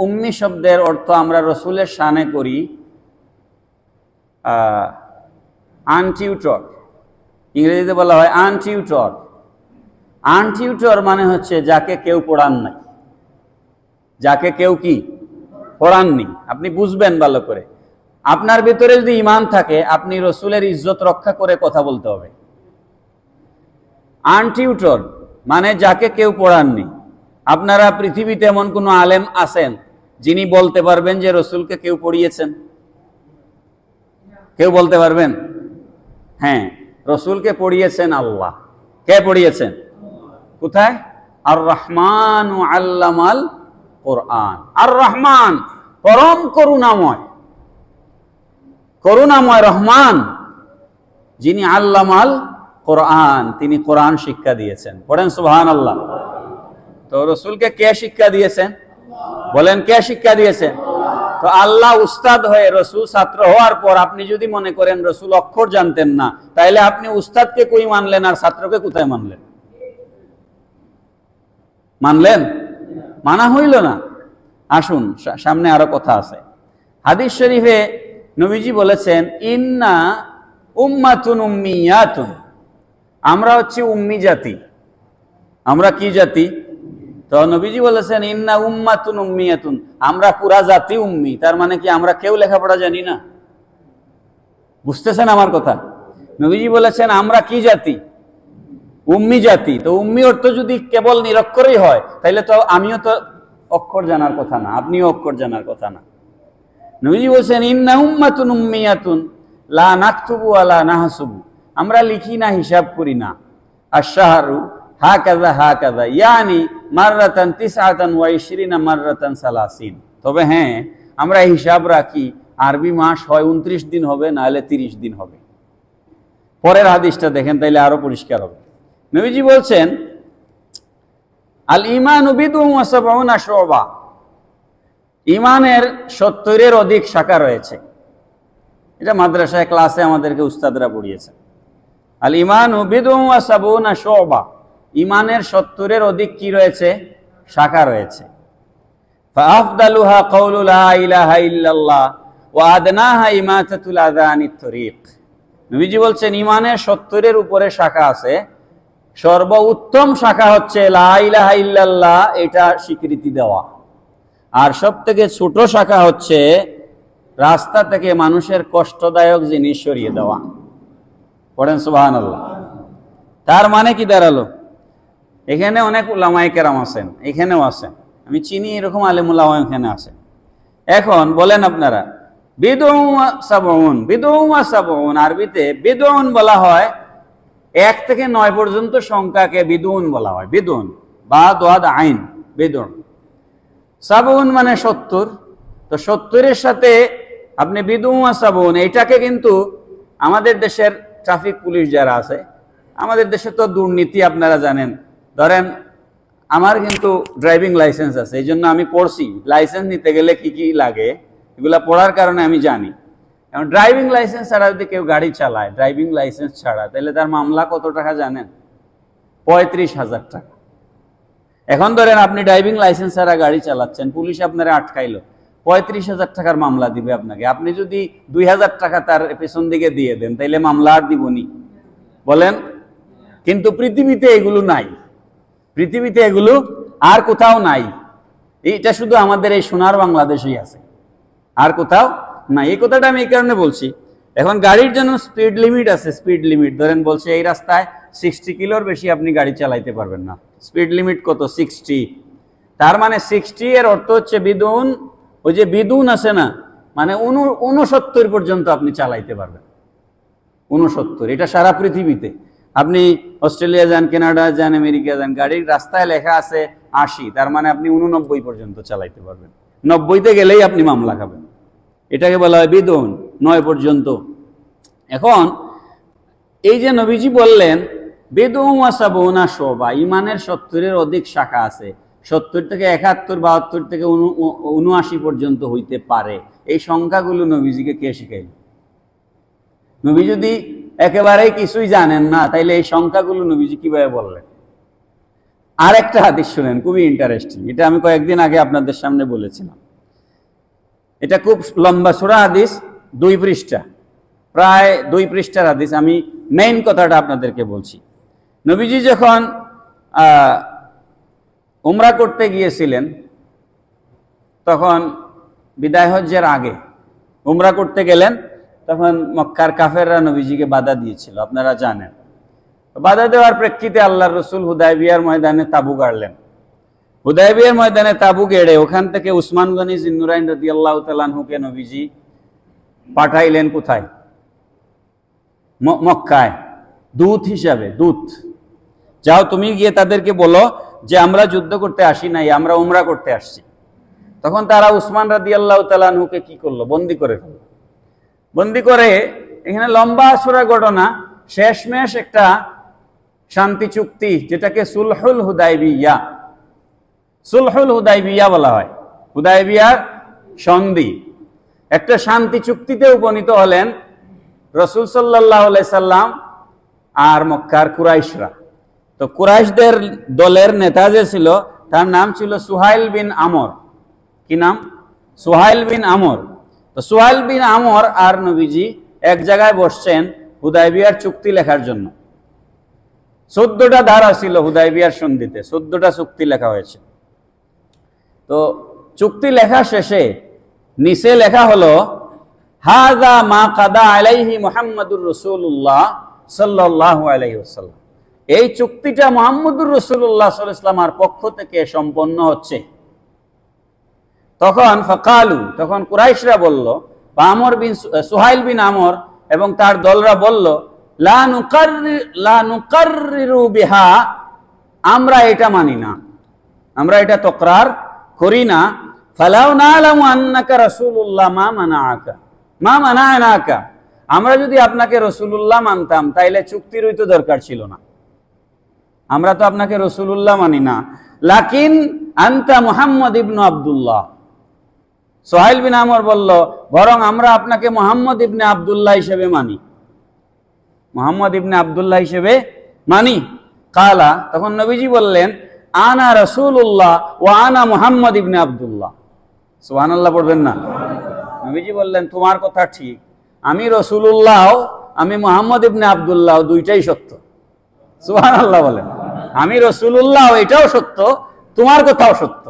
Speaker 1: উম্মি শব্দের অর্থ আমরা রাসূলের শানে করি আনটিউটর। ইংরেজিতে বলা হয় আনটিউটর। আনটিউটর মানে হচ্ছে যাকে কেউ পড়ান নাই, যাকে কেউ কি পড়াননি। আপনি বুঝবেন ভালো করে। আপনার ভিতরে যদি ঈমান থাকে, আপনি রাসূলের ইজ্জত রক্ষা করে কথা বলতে হবে। আনটিউটর মানে যাকে কেউ পড়াননি। আপনারা পৃথিবীতে এমন কোন আলেম আছেন যিনি বলতে পারবেন যে রাসূলকে কেউ পড়িয়েছেন? কেউ বলতে পারবেন? হ্যাঁ, রাসূলকে পড়িয়েছেন আল্লাহ। কে পড়িয়েছেন? কোথায়? আর রহমান আল্লামাল কোরআন। আর রহমান পরম করুণাময়, করুণাময় রহমান, যিনি আল্লামাল কোরআন, তিনি কোরআন শিক্ষা দিয়েছেন। পড়েন সুবহানাল্লাহ। তো রাসূলকে কে শিক্ষা দিয়েছেন? বলেন কে শিক্ষা দিয়েছেন? তো আল্লাহ উস্তাদ হয়ে রাসূল ছাত্র হওয়ার পর আপনি যদি মনে করেন রাসূল অক্ষর জানতেন না, তাইলে আপনি উস্তাদকে কই মানলেন আর ছাত্রকে কোথায় মানলেন? মানলেন? মানা হইল না। আসুন, সামনে আরো কথা আছে। হাদিস শরীফে নবীজি বলেছেন, ইন্না উম্মাতুন উম্মিয়াতুন, আমরা হচ্ছে উম্মি জাতি। আমরা কি জাতি? তো নবীজি বলেছেন ইন্না উম্মাতুন উম্মিয়াতুন, আমরা পুরা জাতি উম্মি। তার মানে কি আমরা কেউ লেখাপড়া জানি না? বুঝতেছেন আমার কথা? নবীজি বলেছেন আমরা কি জাতি? উম্মি জাতি। তো উম্মি অর্থ যদি কেবল নিরক্ষরই হয়, তাহলে তো আমিও তো অক্ষর জানার কথা না, আপনিও অক্ষর জানার কথা না। নবীজি বলছেন ইন্না উম্মাতুন উম্মিয়াতুন লা নাকতুবু ওয়ালা নাহসুবু, আমরা লিখি না, হিসাব করি না। আশ-শাহরু হাকাযা হাকাযা, ইয়ানি মাররাতান 29 মাররাতান 30। তবে হ্যাঁ, আমরা হিসাব রাখি, আরবি মাস হয় 29 দিন হবে, না হলে 30 দিন হবে। পরের হাদিসটা দেখেন, তাইলে আরো পরিষ্কার হবে। নবীজি বলছেন আল ঈমানু বিদউন ওয়া সাবউনা শুবা, ঈমানের 70-এর অধিক শাখা রয়েছে। এটা মাদ্রাসায় ক্লাসে আমাদেরকে উস্তাদরা পড়িয়েছেন। আল ঈমানু বিদউন ওয়া সাবউনা শুবা, ঈমানের 70-এর অধিক কি রয়েছে? শাখা রয়েছে। ফাআফদালুহা কাউলু লা ইলাহা ইল্লাল্লাহ ওয়া আদনাহা ইমাতাতুল আযা আনিত তরিক। নবীজি বলছেন ইমানের 70-এর উপরে শাখা আছে, সর্বোত্তম শাখা হচ্ছে লা ইলাহা ইল্লাল্লাহ, এটা স্বীকৃতি দেওয়া। আর সবথেকে ছোট শাখা হচ্ছে রাস্তা থেকে মানুষের কষ্টদায়ক জিনিস সরিয়ে দেওয়া। পড়েন সুবহানাল্লাহ। তার মানে কি দাঁড়ালো? এখানে অনেক উলামায়ে কেরাম আছেন, এখানেও আছেন, আমি চিনি এরকম আলেম উলামা এখানে আছেন। এখন বলেন আপনারা, বিদউন ওয়া সাবউন, বিদউন ওয়া সাবউন, আরবিতে বিদউন বলা হয় 1 থেকে 9 পর্যন্ত সংখ্যাকে বিদউন বলা হয়। বিদউন বা দাদ আইন, বিদউন। সাবউন মানে 70, তো 70-এর সাথে আপনি বিদউন ওয়া সাবউন, এটাকে কিন্তু আমাদের দেশের ট্রাফিক পুলিশ যারা আছে, আমাদের দেশে তো দুর্নীতি আপনারা জানেন। ধরেন আমার কিন্তু ড্রাইভিং লাইসেন্স আছে, এই জন্য আমি পড়ছি লাইসেন্স নিতে গেলে কি কি লাগে, এগুলা পড়ার কারণে আমি জানি। এখন ড্রাইভিং লাইসেন্স ছাড়া যদি কেউ গাড়ি চালায়, ড্রাইভিং লাইসেন্স ছাড়া, তাহলে তার মামলা কত টাকা জানেন? 35,000 টাকা। এখন ধরেন আপনি ড্রাইভিং লাইসেন্স ছাড়া গাড়ি চালাচ্ছেন, পুলিশ আপনারা আটকাইলো, 35,000 টাকার মামলা দিবে আপনাকে। আপনি যদি 2,000 টাকা তার পেছন দিকে দিয়ে দেন, তাইলে মামলা আর দিবনি? বলেন। কিন্তু পৃথিবীতে এগুলো নাই, পৃথিবীতে এগুলো আর কোথাও নাই। এটা শুধু আমাদের এই সোনার বাংলাদেশেই আছে, আর কোথাও নাই। এই কথাটা আমি এই কারণে বলছি, এখন গাড়ির জন্য স্পিড লিমিট আছে। স্পিড লিমিট ধরেন বলছে এই রাস্তায় 60 কিলোর বেশি আপনি গাড়ি চালাইতে পারবেন না। স্পিড লিমিট কত? 60। তার মানে 60 এর অর্থ হচ্ছে বিদুন, ওই যে বিদুন আছে না, মানে 69 পর্যন্ত আপনি চালাইতে পারবেন। 69, এটা সারা পৃথিবীতে। আপনি অস্ট্রেলিয়া যান, কানাডা যান, আমেরিকা যান, গাড়ির রাস্তায় লেখা আছে 80, তার মানে আপনি 89 পর্যন্ত চালাইতে পারবেন। 90-তে গেলেই আপনি মামলা খাবেন। এটাকে বলা হয় বিদুন, 9 পর্যন্ত। এখন এই যে নবীজি বললেন বিদউন ওয়া সাবউনা শুবা, ইমানের 70-এর অধিক শাখা আছে, 70 থেকে 71, 72 থেকে 79 পর্যন্ত হইতে পারে। এই সংখ্যাগুলো নবীজিকে কে শিখাইল? নবী যদি একেবারেই কিছুই জানেন না, তাইলে এই সংখ্যাগুলো নবীজি কিভাবে বললেন? আর একটা হাদিস শুনেন, খুবই ইন্টারেস্টিং। এটা আমি কয়েকদিন আগে আপনাদের সামনে বলেছিলাম। এটা খুব লম্বা সূরা হাদিস, 2 পৃষ্ঠা, প্রায় 2 পৃষ্ঠার হাদিস। আমি মেইন কথাটা আপনাদেরকে বলছি। নবীজি যখন উমরা করতে গিয়েছিলেন, তখন বিদায় হজ্জের আগে উমরা করতে গেলেন, তখন মক্কার কাফেররা নবীজিকে বাধা দিয়েছিল, আপনারা জানেন। বাধা দেওয়ার প্রেক্ষিতে আল্লাহর রাসূল হুদায়বিয়ার ময়দানে তাবু গাড়লেন। হুদায়বিয়ার ময়দানে তাবু গেড়ে ওখান থেকে উসমান গনি জিন্নুরাইন রাদিয়াল্লাহু তাআলা আনহুকে নবীজি পাঠাইলেন কোথায়? মক্কায়, দূত হিসাবে। দূত, যাও তুমি গিয়ে তাদেরকে বলো যে আমরা যুদ্ধ করতে আসি নাই, আমরা উমরা করতে আসছি। তখন তারা উসমান রাদিয়াল্লাহু তাআলা আনহুকে কি করলো? বন্দী করে ফেলল। বন্দী করে, এখানে লম্বা সূরা ঘটনা, শেষমেশ একটা শান্তি চুক্তি, যেটাকে সুলহুল হুদায়বিয়া, সুলহুল হুদায়বিয়া বলা হয়, হুদায়বিয়ার সন্ধি। একটা শান্তি চুক্তিতে উপনীত হলেন রাসূল সাল্লাল্লাহু আলাইহি সাল্লাম আর মক্কার কুরাইশরা। তো কুরাইশদের দলের নেতা যে ছিল, তার নাম ছিল সুহাইল বিন আমর। কি নাম? সুহাইল বিন আমর। তো সুহাইল বিন আমর আর নবীজি এক জায়গায় বসছেন হুদায়বিয়ার চুক্তি লেখার জন্য। 14টা ধারা ছিল হুদায়বিয়ার সন্ধিতে, 14টা চুক্তি লেখা হয়েছে। তো চুক্তি লেখা শেষে নিচে লেখা হলো হাযা মা কাদা আলাইহি মুহাম্মাদুর রাসূলুল্লাহ সাল্লাল্লাহু আলাইহি ওয়াসাল্লাম। এই চুক্তিটা মুহাম্মদুর রাসূলুল্লাহ সাল্লাল্লাহু আলাইহি ওয়াসাল্লামের পক্ষ থেকে সম্পন্ন হচ্ছে। তখন ফাকালু, তখন কুরাইশরা বলল, বা আমর বিন সুহাইল বিন আমর এবং তার দলরা বলল, লা নুকাররিরু বিহা, আমরা এটা মানি না, আমরা এটা তকরার করি না। ফালাউ নালামু আন্নাকা রাসূলুল্লাহ মা মানাআনাকা, আমরা যদি আপনাকে রাসূলুল্লাহ মানতাম তাইলে চুক্তির তো দরকার ছিল না, আমরা তো আপনাকে রাসূলুল্লাহ মানি না। লাকিন আনতা মুহাম্মদ ইবনে আব্দুল্লাহ। সুহাইল বিন আমর বলল, বরং আমরা আপনাকে মুহাম্মদ ইবনে আব্দুল্লাহ হিসেবে মানি, মুহাম্মদ ইবনে আব্দুল্লাহ হিসেবে মানি। কালা, তখন নবীজি বললেন, আনা রাসূলুল্লাহ ওয়া আনা মুহাম্মদ ইবনে আব্দুল্লাহ। সুবহানাল্লাহ পড়বেন না? নবীজি বললেন তোমার কথা ঠিক, আমি রসুলুল্লাহ, আমি মুহাম্মদ ইবনে আব্দুল্লাহ, দুইটাই সত্য। সুবহানাল্লাহ বলেন। আমি রসুলুল্লাহ, এটাও সত্য, তোমার কথাও সত্য।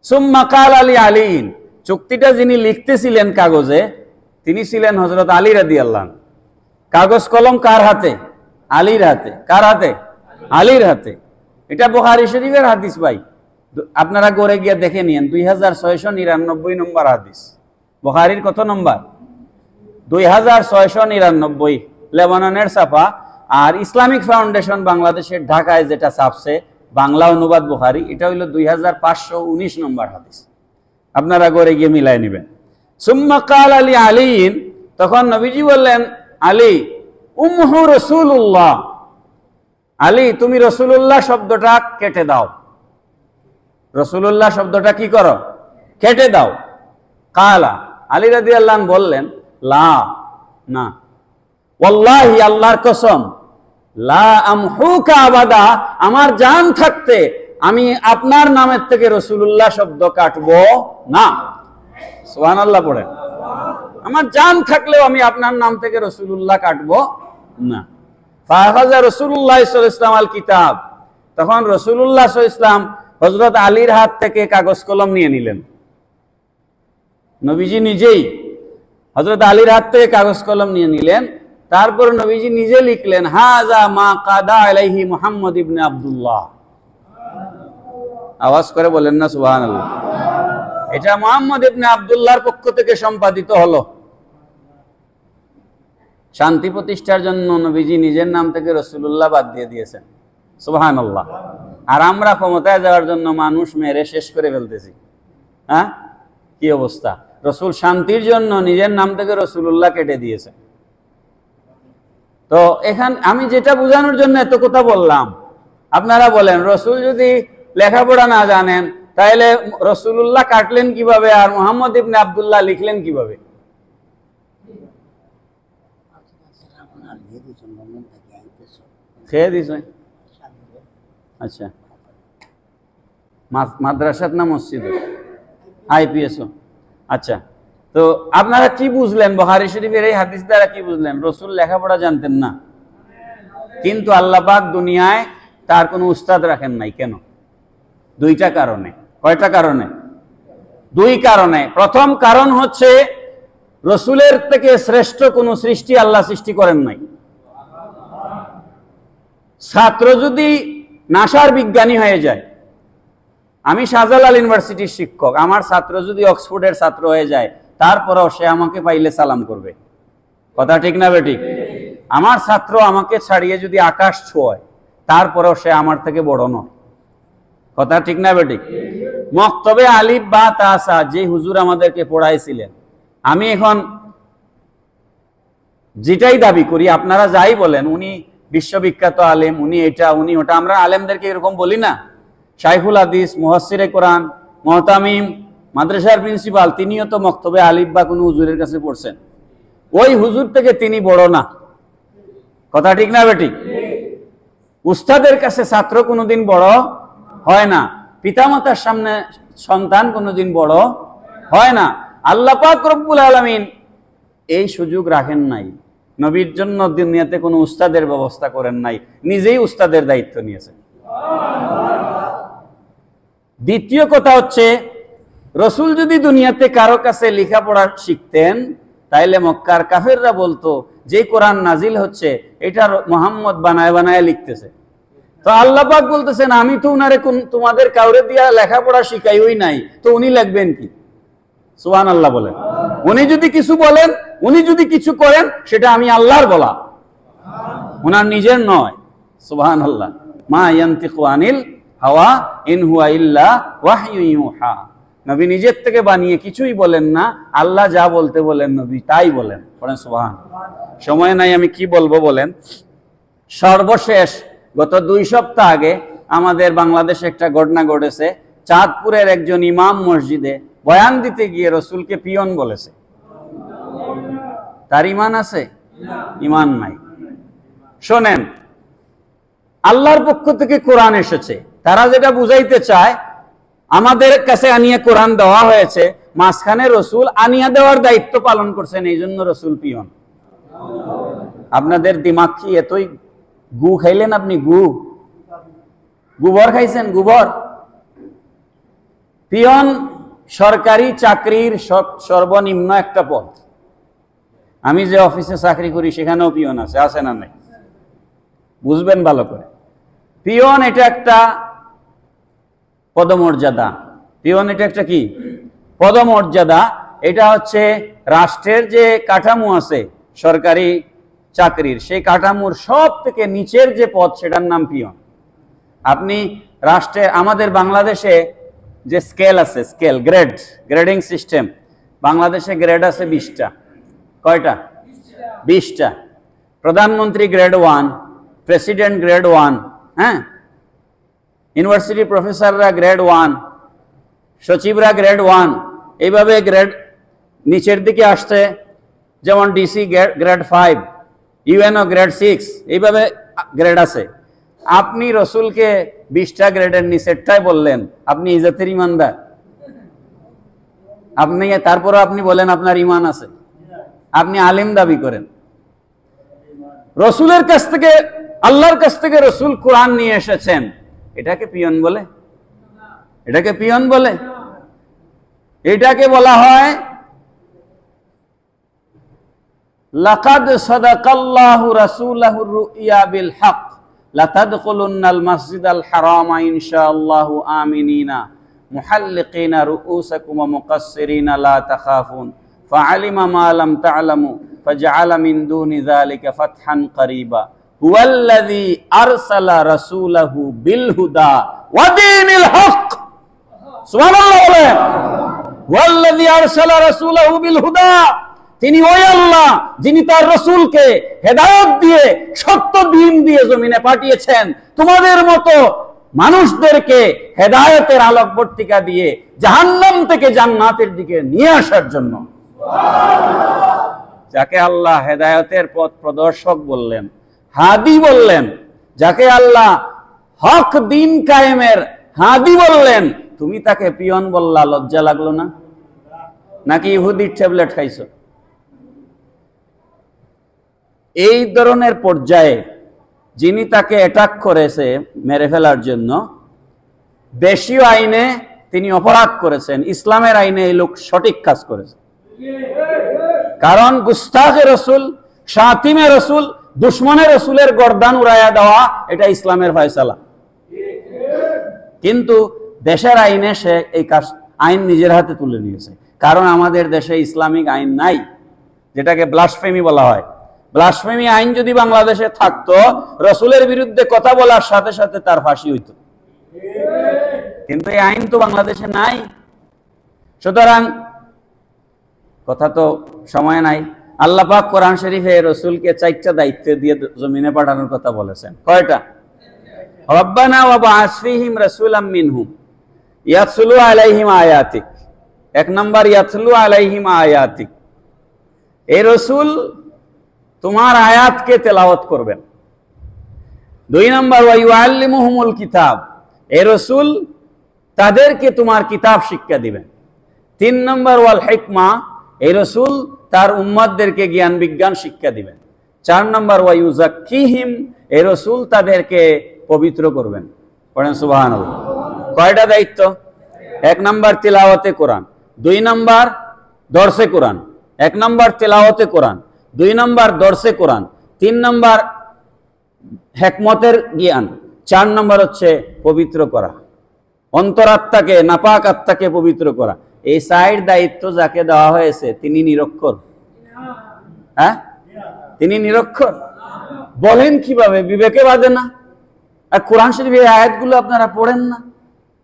Speaker 1: সুম্মা কাল আলী আলীন, চুক্তিটা যিনি লিখতেছিলেন কাগজে, তিনি ছিলেন হযরত আলী রাদিয়াল্লাহু আনহু। কাগজ কলম কার হাতে? আলীর হাতে। কার হাতে? আলীর হাতে। এটা বুখারী শরীফের হাদিস ভাই, আপনারা গড়ে গিয়ে দেখে নিয়েন, 2699 নম্বর হাদিস। বুখারীর কত নম্বর? 2699, লেবাননের ছাপা। আর ইসলামিক ফাউন্ডেশন বাংলাদেশের ঢাকায় যেটা ছাপছে বাংলা অনুবাদ বুখারী, এটা হইল 2519 নম্বর হাদিস। আপনারা গড়ে গিয়ে মিলাই নেবেন। সুম্মা কাল আলী আলীন, তখন নবীজি বললেন, আলী উম্মহু রাসূলুল্লাহ, আলী তুমি রাসূলুল্লাহ শব্দটা কেটে দাও। রাসূলুল্লাহ শব্দটা কি করো? কেটে দাও। কালা, আলী রাদিয়াল্লাহু আনহু বললেন, লা, না, ওয়াল্লাহি, আল্লাহর কসম, লা আমহুকা আবাদা, আমার জান থাকতে আমি আপনার নামের থেকে রাসূলুল্লাহ শব্দ কাটবো না। সুবহানাল্লাহ পড়েন। আমার জান থাকলেও আমি আপনার নাম থেকে রাসূলুল্লাহ কাটবো না। ফাখাযা রাসূলুল্লাহ সাল্লাল্লাহু আলাইহি ওয়াসাল্লাম আল কিতাব, তখন রাসূলুল্লাহ সাল্লাল্লাহু আলাইহি ওয়াসাল্লাম হযরত আলীর হাত থেকে কাগজ কলম নিয়ে নিলেন। নবীজি নিজেই হযরত আলীর হাত থেকে কাগজ কলম নিয়ে নিলেন। তারপর নবীজি নিজে লিখলেন, হাযা মা কাদা আলাইহি মুহাম্মদ ইবনে আব্দুল্লাহ। আওয়াজ করে বলেন না সুবহানাল্লাহ। এটা মুহাম্মদ ইবনে আব্দুল্লাহর পক্ষ থেকে সম্পাদিত হলো। শান্তি প্রতিষ্ঠার জন্য নবীজি নিজের নাম থেকে রাসূলুল্লাহ বাদ দিয়ে দিয়েছেন। সুবহানাল্লাহ। আর আমরা ক্ষমতায় যাওয়ার জন্য মানুষ মেরে শেষ করে ফেলতেছি। হ্যাঁ, কি অবস্থা! রসুল শান্তির জন্য নিজের নাম থেকে রাসূলুল্লাহ কেটে দিয়েছেন। তো এখান আমি যেটা বোঝানোর জন্য এত কথা বললাম, আপনারা বলেন, রসুল যদি লেখাপড়া না জানেন তাহলে রাসূলুল্লাহ কাটলেন কিভাবে আর মুহাম্মদ ইবনে আব্দুল্লাহ লিখলেন কিভাবে? খেয়ে দিস? আচ্ছা, মাদ্রাসাত না মসজিদ? আইপিএস। আচ্ছা, তো আপনারা কি বুঝলেন বুখারী শরীফের এই হাদিস দ্বারা? কি বুঝলেন? রসুল লেখাপড়া জানতেন না, কিন্তু আল্লাহ পাক দুনিয়ায় তার কোনো উস্তাদ রাখেন নাই। কেন? দুইটা কারণে। কয়টা কারণে? দুই কারণে। প্রথম কারণ হচ্ছে, রসুলের থেকে শ্রেষ্ঠ কোনো সৃষ্টি আল্লাহ সৃষ্টি করেন নাই। ছাত্র যদি নাসার বিজ্ঞানী হয়ে যায়, আমি শাহজালাল ইউনিভার্সিটির শিক্ষক, আমার ছাত্র যদি অক্সফোর্ডের ছাত্র হয়ে যায়, তারপরেও সে আমাকে পাইলে সালাম করবে। কথা ঠিক না বেঠিক? আমার ছাত্র আমাকে ছাড়িয়ে যদি আকাশ ছোঁয়, তারপরেও সে আমার থেকে বড় নয়। কথা ঠিক না বেঠিক? মক্তবে আলিফ বা তাসা যে হুজুর আমাদেরকে পড়াইছিলেন, আমি এখন যেটাই দাবি করি, আপনারা যাই বলেন, উনি বিশ্ববিখ্যাত আলেম, উনি এটা উনি ওটা, আমরা আলেমদেরকে এরকম বলি না? শাইখুল হাদিস, মুফাসসিরে কোরআন, মুহতামিম, মাদ্রাসার প্রিন্সিপাল, তিনিও তো মক্তবে আলিফ বা কোনো হুজুরের কাছে পড়ছেন। ওই হুজুর থেকে তিনি বড় না। কথা ঠিক না বেঠিক? উস্তাদের কাছে ছাত্র কোনোদিন বড় হয় না, পিতামাতার সামনে সন্তান কোনোদিন বড় হয় না। আল্লাহ পাক রব্বুল আলামিন এই সুযোগ রাখেন নাই। নবীর জন্য দুনিয়াতে কোনো উস্তাদের ব্যবস্থা করেন নাই, নিজেই উস্তাদের দায়িত্ব নিয়েছেন। দ্বিতীয় কথা হচ্ছে, রসুল যদি দুনিয়াতে কারো কাছে লেখাপড়া শিখতেন, তাইলে মক্কার কাফেররা বলতো যে কোরআন নাজিল হচ্ছে এটা মুহাম্মদ বানায় বানায় লিখতেছে। তো আল্লাহ পাক বলতেছেন, আমি তো উনারে তোমাদের কাউরে দিয়া লেখাপড়া শিখাইই নাই, তো উনি লিখবেন কি? সুবহানাল্লাহ বলেন। উনি যদি কিছু বলেন, উনি যদি কিছু করেন, সেটা আমি আল্লাহর বলা, উনার নিজের নয়। সুবহানাল্লাহ। মা ইয়ানতিকু আনিল হাওয়া ইন হুয়া ইল্লা ওয়াহয়ু ইউহা। নবী নিজের থেকে বানিয়ে কিছুই বলেন না, আল্লাহ যা বলতে বলেন নবী তাই বলেন। বলেন সুবহানাল্লাহ। সময় নাই, আমি কি বলবো বলেন। সর্বশেষ গত 2 সপ্তাহ আগে আমাদের বাংলাদেশে একটা ঘটনা ঘটেছে। চাঁদপুরের একজন ইমাম মসজিদে বয়ান দিতে গিয়ে রসুলকে পিয়ন বলেছে। তার ইমান আছে? ইমান নাই। শোনেন, আল্লাহর পক্ষ থেকে কোরআন এসেছে, তারা যেটা বুঝাইতে চায়, আমাদের কাছে আনিয়ে কোরআন দেওয়া হয়েছে, মাঝখানে রসুল আনিয়া দেওয়ার দায়িত্ব পালন করছেন, এই জন্য রসুল পিয়ন। আপনাদের দিমাগ কি এতই? গু খাইলেন আপনি? গোবর খাইছেন? গোবর? পিয়ন সরকারি চাকরির সর্বনিম্ন একটা পদ। আমি যে অফিসে চাকরি করি সেখানেও পিয়ন আছে না নাই? বুঝবেন ভালো করে। পিয়ন এটা একটা পদমর্যাদা। পিয়ন এটা একটা কি পদমর্যাদা? এটা হচ্ছে রাষ্ট্রের যে কাঠামো আছে সরকারি চাকরির, সেই কাঠামোর সব থেকে নিচের যে পদ সেটার নাম পিয়ন। আপনি রাষ্ট্রে, আমাদের বাংলাদেশে যে স্কেল আছে, স্কেল গ্রেডিং সিস্টেম, বাংলাদেশে গ্রেড আছে 20টা। কয়টা? 20টা। প্রধানমন্ত্রী গ্রেড 1, প্রেসিডেন্ট গ্রেড 1, হ্যাঁ, ইউনিভার্সিটি প্রফেসররা গ্রেড 1, সচিবরা গ্রেড 1, এইভাবে গ্রেড নিচের দিকে আসছে। যেমন ডিসি গ্রেড 5, ইউএনও গ্রেড 6, এইভাবে গ্রেড আছে। আপনি রসুলকে 20টা গ্রেডের নিচেরটাই বললেন, আপনি ইজ্জতের ইমানদার? আপনি তারপরে আপনি বলেন আপনার ইমান আছে, আপনি আলিম দাবি করেন। রসুলের কাছ থেকে, আল্লাহর কাছ থেকে রসুল কোরআন নিয়ে এসেছেন, এটাকে পিয়ন বলে? এটাকে পিয়ন বলে? এটাকে বলা হয় লাকাদ সাদাকাল্লাহু রাসূলাহু রুইয়া বিল হক লাতাদখুলুন্নাল মাসজিদাল হারামা ইনশাআল্লাহু আমিনিনা মুহাল্লিকিনা রুউসাকুম ওয়া মুকাসসিরিনা লা তাখাফুন ফাআলিমা মা লাম তা'লামু ফাজআলা মিন দুনি যালিকা ফাতহান করিবা হুয়াল্লাযী আরসালা রাসূলাহু বিল হুদা ওয়া দীনিল হক। সুবহানাল্লাহ বলেন। হুয়াল্লাযী আরসালা রাসূলাহু বিল হুদা, তিনি ওই আল্লাহ যিনি তার রাসূলকে হেদায়েত দিয়ে, সত্য দ্বীন দিয়ে জমিনে পাঠিয়েছেন, তোমাদের মতো মানুষদেরকে হেদায়েতের আলোকবর্তিকা দিয়ে জাহান্নাম থেকে জান্নাতের দিকে নিয়ে আসার জন্য। যাকে আল্লাহ হেদায়েতের পথ প্রদর্শক বললেন, হাদি বললেন, যাকে আল্লাহ হক দ্বীন কায়েমের হাদি বললেন, তুমি তাকে পিয়ন বললা, লজ্জা লাগলো না? নাকি ইহুদির ট্যাবলেট খাইছো? এই ধরনের পর্যায়ে যিনি তাকে অ্যাটাক করেছে মেরে ফেলার জন্য, দেশীয় আইনে তিনি অপরাধ করেছেন, ইসলামের আইনে এই লোক সঠিক কাজ করেছে। কারণ গুস্তাখে রসুল, শাতিমে রসুল, দুশ্মনে রসুলের গর্দান উড়াইয়া দেওয়া, এটা ইসলামের ফয়সালা। কিন্তু দেশের আইনে সে এই কাজ, আইন নিজের হাতে তুলে নিয়েছে। কারণ আমাদের দেশে ইসলামিক আইন নাই, যেটাকে ব্লাসফেমি বলা হয়। ব্লাসফেমি আইন যদি বাংলাদেশে থাকতো, রসুলের বিরুদ্ধে কথা বলার সাথে সাথে তার ফাঁসি হইতো। কিন্তু এই আইন তো বাংলাদেশে নাই। সুতরাং কথা তো সময় নাই। আল্লাহ পাক কোরআন শরীফে রসুলকে 4টা দায়িত্ব দিয়ে জমিনে পাঠানোর কথা বলেছেন। কয়টা? রব্বানা ওয়া বা'আস ফীহিম রাসূলাম মিনহুম ইয়াতলু আলাইহিম আয়াতিক। 1 নম্বর ইয়াতলু আলাইহিম আয়াতিক, এই রসুল তোমার আয়াতকে তেলাওয়াত করবেন। 2 নম্বর ওয়া ইউআল্লিমুহুমুল কিতাব, এই রসুল তাদেরকে তোমার কিতাব শিক্ষা দিবেন। 3 নম্বর ওয়াল হিকমা, এই রসুল তার উম্মতদেরকে জ্ঞান বিজ্ঞান শিক্ষা দিবেন। 4 নম্বর ওয়া ইউযাক্কিহিম, এই রসুল তাদেরকে পবিত্র করবেন। পড়েন সুবহানাল্লাহ। কয়টা দায়িত্ব? 1 নম্বর তিলাওয়াতে কোরআন, 2 নম্বর দর্শে কোরআন। 1 নম্বর তিলাওয়াতে কোরআন, 2 নম্বর দর্শে কোরআন, 3 নম্বর হিকমতের জ্ঞান, 4 নম্বর হচ্ছে পবিত্র করা, অন্তরাত্মাকে, নাপাক আত্মাকে পবিত্র করা। এই 4 দায়িত্ব যাকে দেওয়া হয়েছে তিনি নিরক্ষর। হ্যাঁ, তিনি নিরক্ষর। বলেন কিভাবে? বিবেকে বাঁধে না? আর কোরআন শরীফের আয়াতগুলো আপনারা পড়েন না?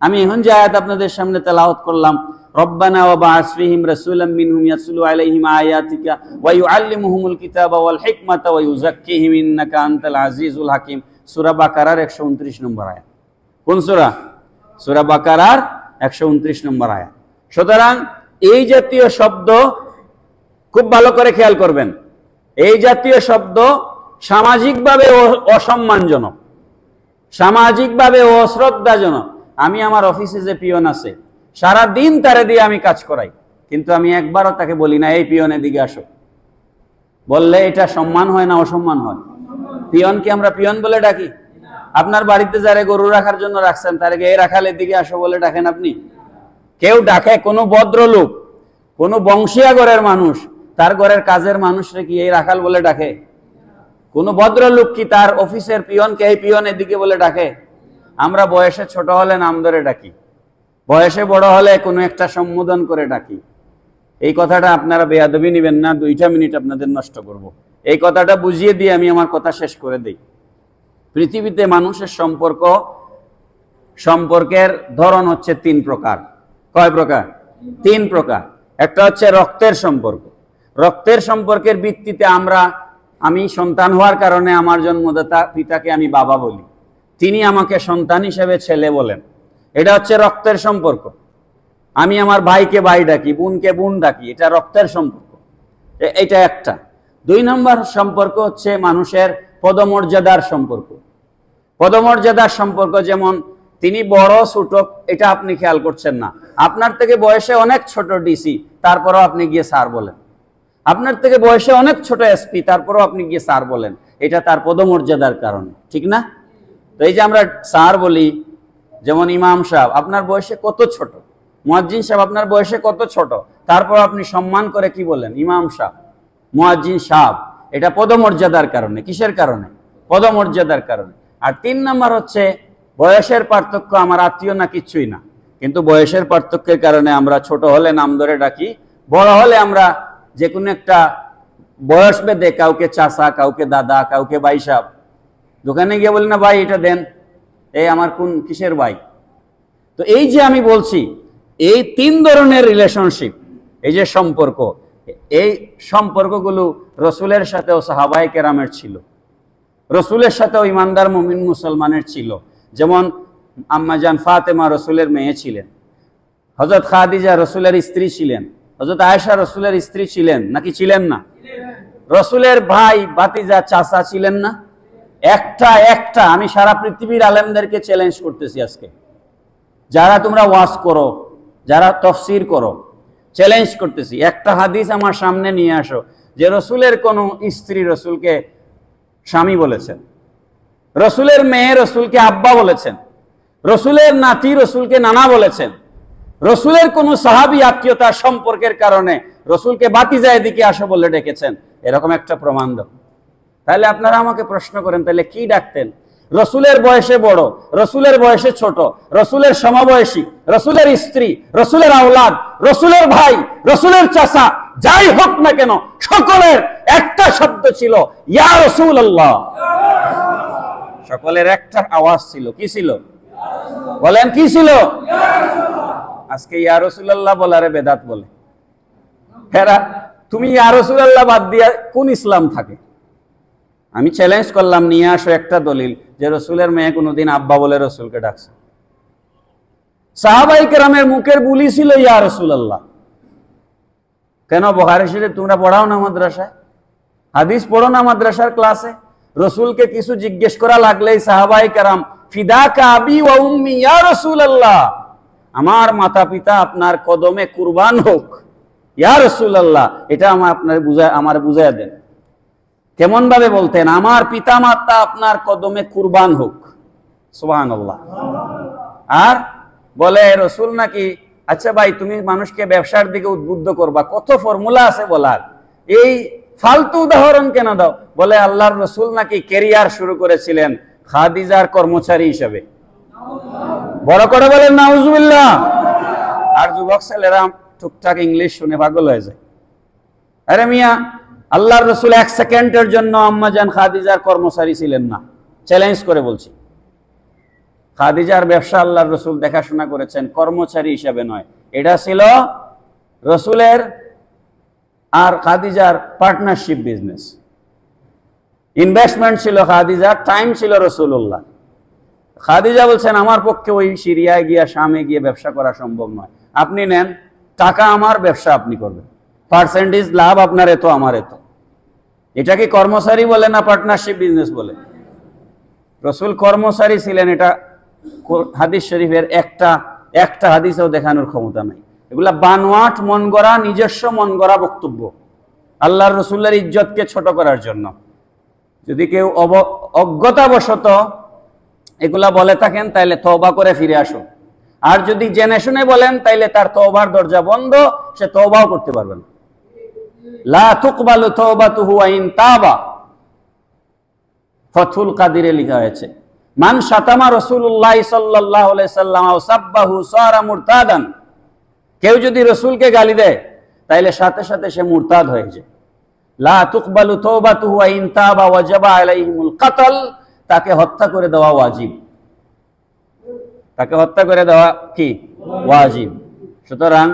Speaker 1: আমি এখন যে আয়াত আপনাদের সামনে তেলাওয়াত করলাম, রব্বানা ওয়া বা'আস ফীহিম রাসূলাম মিনহুম ইয়াতলু আলাইহিম আয়াতিকা ওয়া ইউআল্লিমুহুমুল কিতাবা ওয়াল হিকমাতা ওয়া ইউযাক্কিহিম ইন্নাকা আনতাল আজিজুল হাকীম। সূরা বাকারার 129 নম্বর আয়াত। কোন সূরা? সূরা বাকারার 129 নম্বর আয়াত। সুতরাং এই জাতীয় শব্দ খুব ভালো করে খেয়াল করবেন। এই জাতীয় শব্দ সামাজিকভাবে অসম্মানজনক, সামাজিকভাবে অশ্রদ্ধাজনক। আমি আমার অফিসে যে পিয়ন আছে, সারা দিন তারে দিয়ে আমি কাজ করাই, কিন্তু আমি একবারও তাকে বলি না এই পিয়নের দিকে আসো। বললে এটা সম্মান হয় না অসম্মান হয়? পিয়নকে আমরা পিয়ন বলে ডাকি? আপনার বাড়িতে যারা গরু রাখার জন্য রাখছেন তারে এই রাখালের দিকে আসো বলে ডাকেন আপনি? কেউ ডাকে? কোনো ভদ্রলোক, কোনো বংশীয় ঘরের মানুষ তার ঘরের কাজের মানুষরে কি এই রাখাল বলে ডাকে? কোনো ভদ্রলোক কি তার অফিসের পিয়নকে এই পিয়নের দিকে বলে ডাকে? আমরা বয়সে ছোট হলে নাম ধরে ডাকি, বয়সে বড় হলে কোনো একটা সম্বোধন করে ডাকি। এই কথাটা আপনারা বেয়াদবি নেবেন না, 2টা মিনিট আপনাদের নষ্ট করব। এই কথাটা বুঝিয়ে দিয়ে আমি আমার কথা শেষ করে দেই। পৃথিবীতে মানুষের সম্পর্কের ধরন হচ্ছে 3 প্রকার। কয় প্রকার? 3 প্রকার। একটা হচ্ছে রক্তের সম্পর্ক। রক্তের সম্পর্কের ভিত্তিতে আমি সন্তান হওয়ার কারণে আমার জন্মদাতা পিতাকে আমি বাবা বলি, তিনি আমাকে সন্তান হিসেবে ছেলে বলেন। এটা হচ্ছে রক্তের সম্পর্ক। আমি আমার ভাইকে ভাই ডাকি, বোনকে বোন ডাকি, এটা রক্তের সম্পর্ক। এটা একটা। 2 নম্বর সম্পর্ক হচ্ছে মানুষের পদমর্যাদার সম্পর্ক। পদমর্যাদার সম্পর্ক যেমন তিনি বড় ছোট এটা আপনি খেয়াল করছেন না, আপনার থেকে বয়সে অনেক ছোট ডিসি তারপরও আপনি গিয়ে স্যার বলেন, আপনার থেকে বয়সে অনেক ছোট এসপি তারপরও আপনি গিয়ে স্যার বলেন, এটা তার পদমর্যাদার কারণে, ঠিক না? তো এই যে আমরা স্যার বলি, যেমন ইমাম সাহেব আপনার বয়সে কত ছোট, মুয়াজ্জিন সাহেব আপনার বয়সে কত ছোট, তারপর আপনি সম্মান করে কি বলেন? ইমাম সাহেব, মুয়াজ্জিন সাহেব। এটা পদমর্যাদার কারণে। কিসের কারণে? পদমর্যাদার কারণে। আর 3 নম্বর হচ্ছে বয়সের পার্থক্য। আমার আত্মীয় না, কিছুই না, কিন্তু বয়সের পার্থক্যের কারণে আমরা ছোট হলে নাম ধরে ডাকি, বড় হলে আমরা যে কোনো একটা বয়স বেঁধে কাউকে চাচা, কাউকে দাদা, কাউকে ভাই সাহেব। দোকানে গিয়ে বলি না ভাই এটা দেন, এই আমার কোন কিসের ভাই। তো এই যে আমি বলছি এই 3 ধরনের রিলেশনশিপ, এই যে সম্পর্ক, এই সম্পর্কগুলো রসুলের সাথেও সাহাবায়ে কেরামের ছিল, রসুলের সাথেও ইমানদার মুমিন মুসলমানের ছিল। যেমন আম্মা জান ফাতেমা রসুলের মেয়ে ছিলেন, হযরত খাদিজা রসুলের স্ত্রী ছিলেন, হযরত আয়েশা রসুলের স্ত্রী ছিলেন নাকি ছিলেন না? রসুলের ভাই ভাতিজা চাচা ছিলেন না? একটা আমি সারা পৃথিবীর আলেমদেরকে চ্যালেঞ্জ করতেছি আজকে, যারা তোমরা ওয়াজ করো, যারা তাফসীর করো, চ্যালেঞ্জ করতেছি, একটা হাদিস আমার সামনে নিয়ে আসো যে রসুলের কোন স্ত্রী রসুলকে স্বামী বলেছেন, রসুলের মেয়ে রসুলকে আব্বা বলেছেন, রসুলের নাতি রসুলকে নানা বলেছেন, রসুলের কোন সাহাবী আত্মীয়তার সম্পর্কের কারণে রসুলকে বাতিজা এদিকে আসো বলে ডেকেছেন, এরকম একটা প্রমাণ দাও। তাহলে আপনারা আমাকে প্রশ্ন করেন, তাহলে কি ডাকতেন? রসুলের বয়সে বড়, রসুলের বয়সে ছোট, রসুলের সমবয়সী, রসুলের স্ত্রী, রসুলের আওলাদ, রসুলের ভাই, রসুলের চাচা, যাই হোক না কেন সকলের একটা শব্দ ছিল, ইয়া রাসূলুল্লাহ। সকলের একটা আওয়াজ ছিল, কি ছিল? বলেন কি ছিল? আজকে ইয়া রাসূলুল্লাহ বলারে বেদাত বলে। হেরা তুমি ইয়া রাসূলুল্লাহ বাদ দিয়া কোন ইসলাম থাকে? আমি চ্যালেঞ্জ করলাম, নিয়ে আসো একটা দলিল যে রসুলের মেয়ে কোনোদিন আব্বা বলে রসুলকে ডাকছে। সাহাবায়ে কেরামের মুখের বুলি ছিল ইয়া রাসূলুল্লাহ। কেন? বুখারী শরীফ তোমরা পড়াও না মাদ্রাসায়, হাদিস পড়ো না মাদ্রাসার ক্লাসে? রসুলকে কিছু জিজ্ঞেস করা লাগলেই সাহাবায়ে কেরাম, ফিদাকা আবি ওয়া উম্মি ইয়া রাসূলুল্লাহ, আমার মাতা পিতা আপনার কদমে কুরবান হোক ইয়া রাসূলুল্লাহ। এটা আমার বুঝায়া দেন। কেমন ভাবে বলতেন? আমার পিতা মাতা আপনার কদমে কুরবান হোক। সুবহানাল্লাহ। আর বলে রসুল নাকি, আচ্ছা ভাই তুমি মানুষকে ব্যবসার দিকে উদ্বুদ্ধ করবা, কত ফর্মুলা আছে বলার, এই ফালতু উদাহরণ কেন দাও? বলে আল্লাহর রসুল নাকি ক্যারিয়ার শুরু করেছিলেন খাদিজার কর্মচারী হিসেবে। বড় করে বলেন নাউজুবিল্লাহ। আর যুবক ছেলেরা টুকটাক ইংলিশ শুনে পাগল হয়ে যায়। আরে মিয়া, আল্লাহর রসুল 1 সেকেন্ডের জন্য আম্মা জান খাদিজার কর্মচারী ছিলেন না। চ্যালেঞ্জ করে বলছি, খাদিজার ব্যবসা আল্লাহর রসুল দেখাশোনা করেছেন, কর্মচারী হিসাবে নয়। এটা ছিল রসুলের আর খাদিজার পার্টনারশিপ বিজনেস। ইনভেস্টমেন্ট ছিল খাদিজার, টাইম ছিল রসুল্লাহ। খাদিজা বলছেন আমার পক্ষে ওই সিরিয়ায় গিয়া শামে গিয়ে ব্যবসা করা সম্ভব নয়, আপনি নেন টাকা, আমার ব্যবসা আপনি করবেন, পার্সেন্টেজ লাভ আপনার এত আমার এত। এটা কি কর্মচারী বলে না পার্টনারশিপ বিজনেস বলে? রসুল কর্মচারী ছিলেন, এটা হাদিস শরীফের একটা হাদিসেও দেখানোর ক্ষমতা নাই। এগুলা বানোয়াট, মন গড়া, নিজস্ব মন গড়া বক্তব্য আল্লাহর রসুলের ইজ্জতকে ছোট করার জন্য। যদি কেউ অজ্ঞতাবশত এগুলা বলে থাকেন তাইলে তওবা করে ফিরে আসুন। আর যদি জেনে শুনে বলেন তাইলে তার তওবার দরজা বন্ধ, সে তওবাও করতে পারবে না। লা তুকবালু তাওবাতুহু ওয়া ইন তাবা, ফাথুল কাদিরে লেখা হয়েছে, মান শাতামা রাসূলুল্লাহ সাল্লাল্লাহু আলাইহি সাল্লাম আও সাব্বাহু সারা মুরতাদান। কেউ যদি রসুলকে গালি দেয় তাইলে সাথে সাথে সে মুরতাদ হয়ে যায়। লা তুকবালু তাওবাতুহু ওয়া ইন তাবা ওয়াজাবা আলাইহিমুল কতল, তাকে হত্যা করে দেওয়া ওয়াজিব, তাকে হত্যা করে দেওয়া কি ওয়াজিব। সুতরাং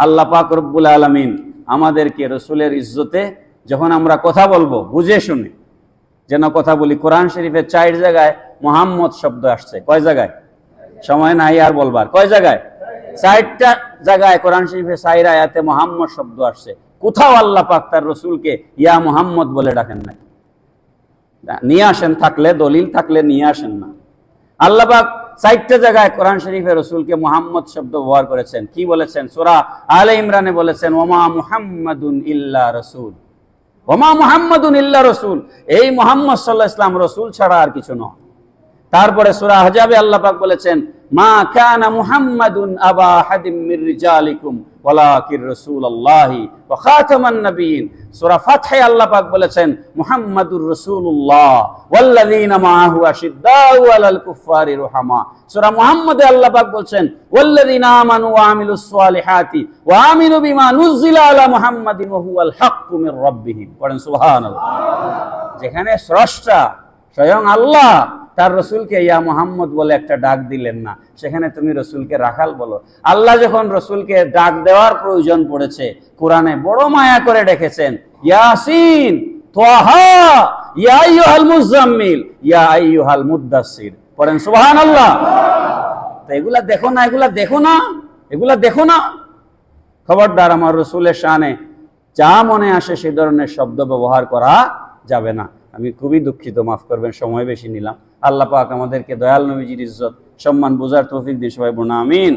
Speaker 1: আল্লাহ পাক রব্বুল আলামিন আমাদেরকে রসুলের ইজ্জতে যখন আমরা কথা বলবো বুঝে শুনে যেন কথা বলি। কোরআন শরীফের 4 জায়গায় মুহাম্মদ শব্দ আসছে। কয় জায়গায়? সময় নাই আর বলবার। কয় জায়গায়? 4টা জায়গায় কোরআন শরীফে 4 আয়াতে মুহাম্মদ শব্দ আসছে। কোথাও আল্লাহ পাক তার রসুলকে ইয়া মুহাম্মদ বলে ডাকেন না। নিয়ে আসেন, থাকলে দলিল থাকলে নিয়ে আসেন না। আল্লাহ পাক 4টা জায়গায় কোরআন শরীফে রসুলকে মুহাম্মদ শব্দ ব্যবহার করেছেন। কি বলেছেন? সূরা আলে ইমরানে বলেছেন ওমা মুহাম্মাদুন ইল্লা রাসূল, ওমা মুহাম্মাদুন ইল্লা রাসূল, এই মুহাম্মদ সাল্লাল্লাহু আলাইহি ওয়াসাল্লাম রাসূল ছাড়া আর কিছু নয়। তারপরে সূরা আহজাবে আল্লাহ পাক বলেছেন মা কানা মুহাম্মাদুন আবা হাদিম মির রিজালিকুম ওয়ালাকির রাসূলুল্লাহি ওয়া খাতামান নাবিয়িন। সূরা ফাতহে আল্লাহ পাক বলেছেন মুহাম্মাদুর রাসূলুল্লাহ ওয়াল্লাযীনা মাআহু আশিদ্দাউ আলাল কুফারি রুহামা। সূরা মুহাম্মদে আল্লাহ পাক বলেন ওয়াল্লাযীনা আমানু ওয়া আমিলুস সালিহাতি ওয়া আমিনু বিমা নুজিলা আলা মুহাম্মাদিন ওয়া হুয়াল হাক্কু মির রাব্বিহিম। পড়েন সুবহানাল্লাহ। যেখানে স্রষ্টা স্বয়ং আল্লাহ তার রসুলকে ইয়া মুহাম্মদ বলে একটা ডাক দিলেন না, সেখানে তুমি রসুলকে রাখাল বলো। আল্লাহ যখন রসুলকে ডাক দেওয়ার প্রয়োজন পড়েছে কোরআনে বড় মায়া করে ডেকেছেন ইয়াসিন তাহা ইয়া আইয়ুহাল মুজাম্মিল ইয়া আইয়ুহাল মুদ্দাসসির। পড়েন সুবহানাল্লাহ। তো এগুলা দেখো না, এগুলা দেখো না, এগুলা দেখো না। খবরদার, আমার রসুলের শানে যা মনে আসে সেই ধরনের শব্দ ব্যবহার করা যাবে না। আমি খুবই দুঃখিত, মাফ করবেন, সময় বেশি নিলাম। আল্লাহ পাক আমাদেরকে দয়াল নবীজির ইজ্জত সম্মান বোঝার তৌফিক দিন। সবাই বলুন আমিন।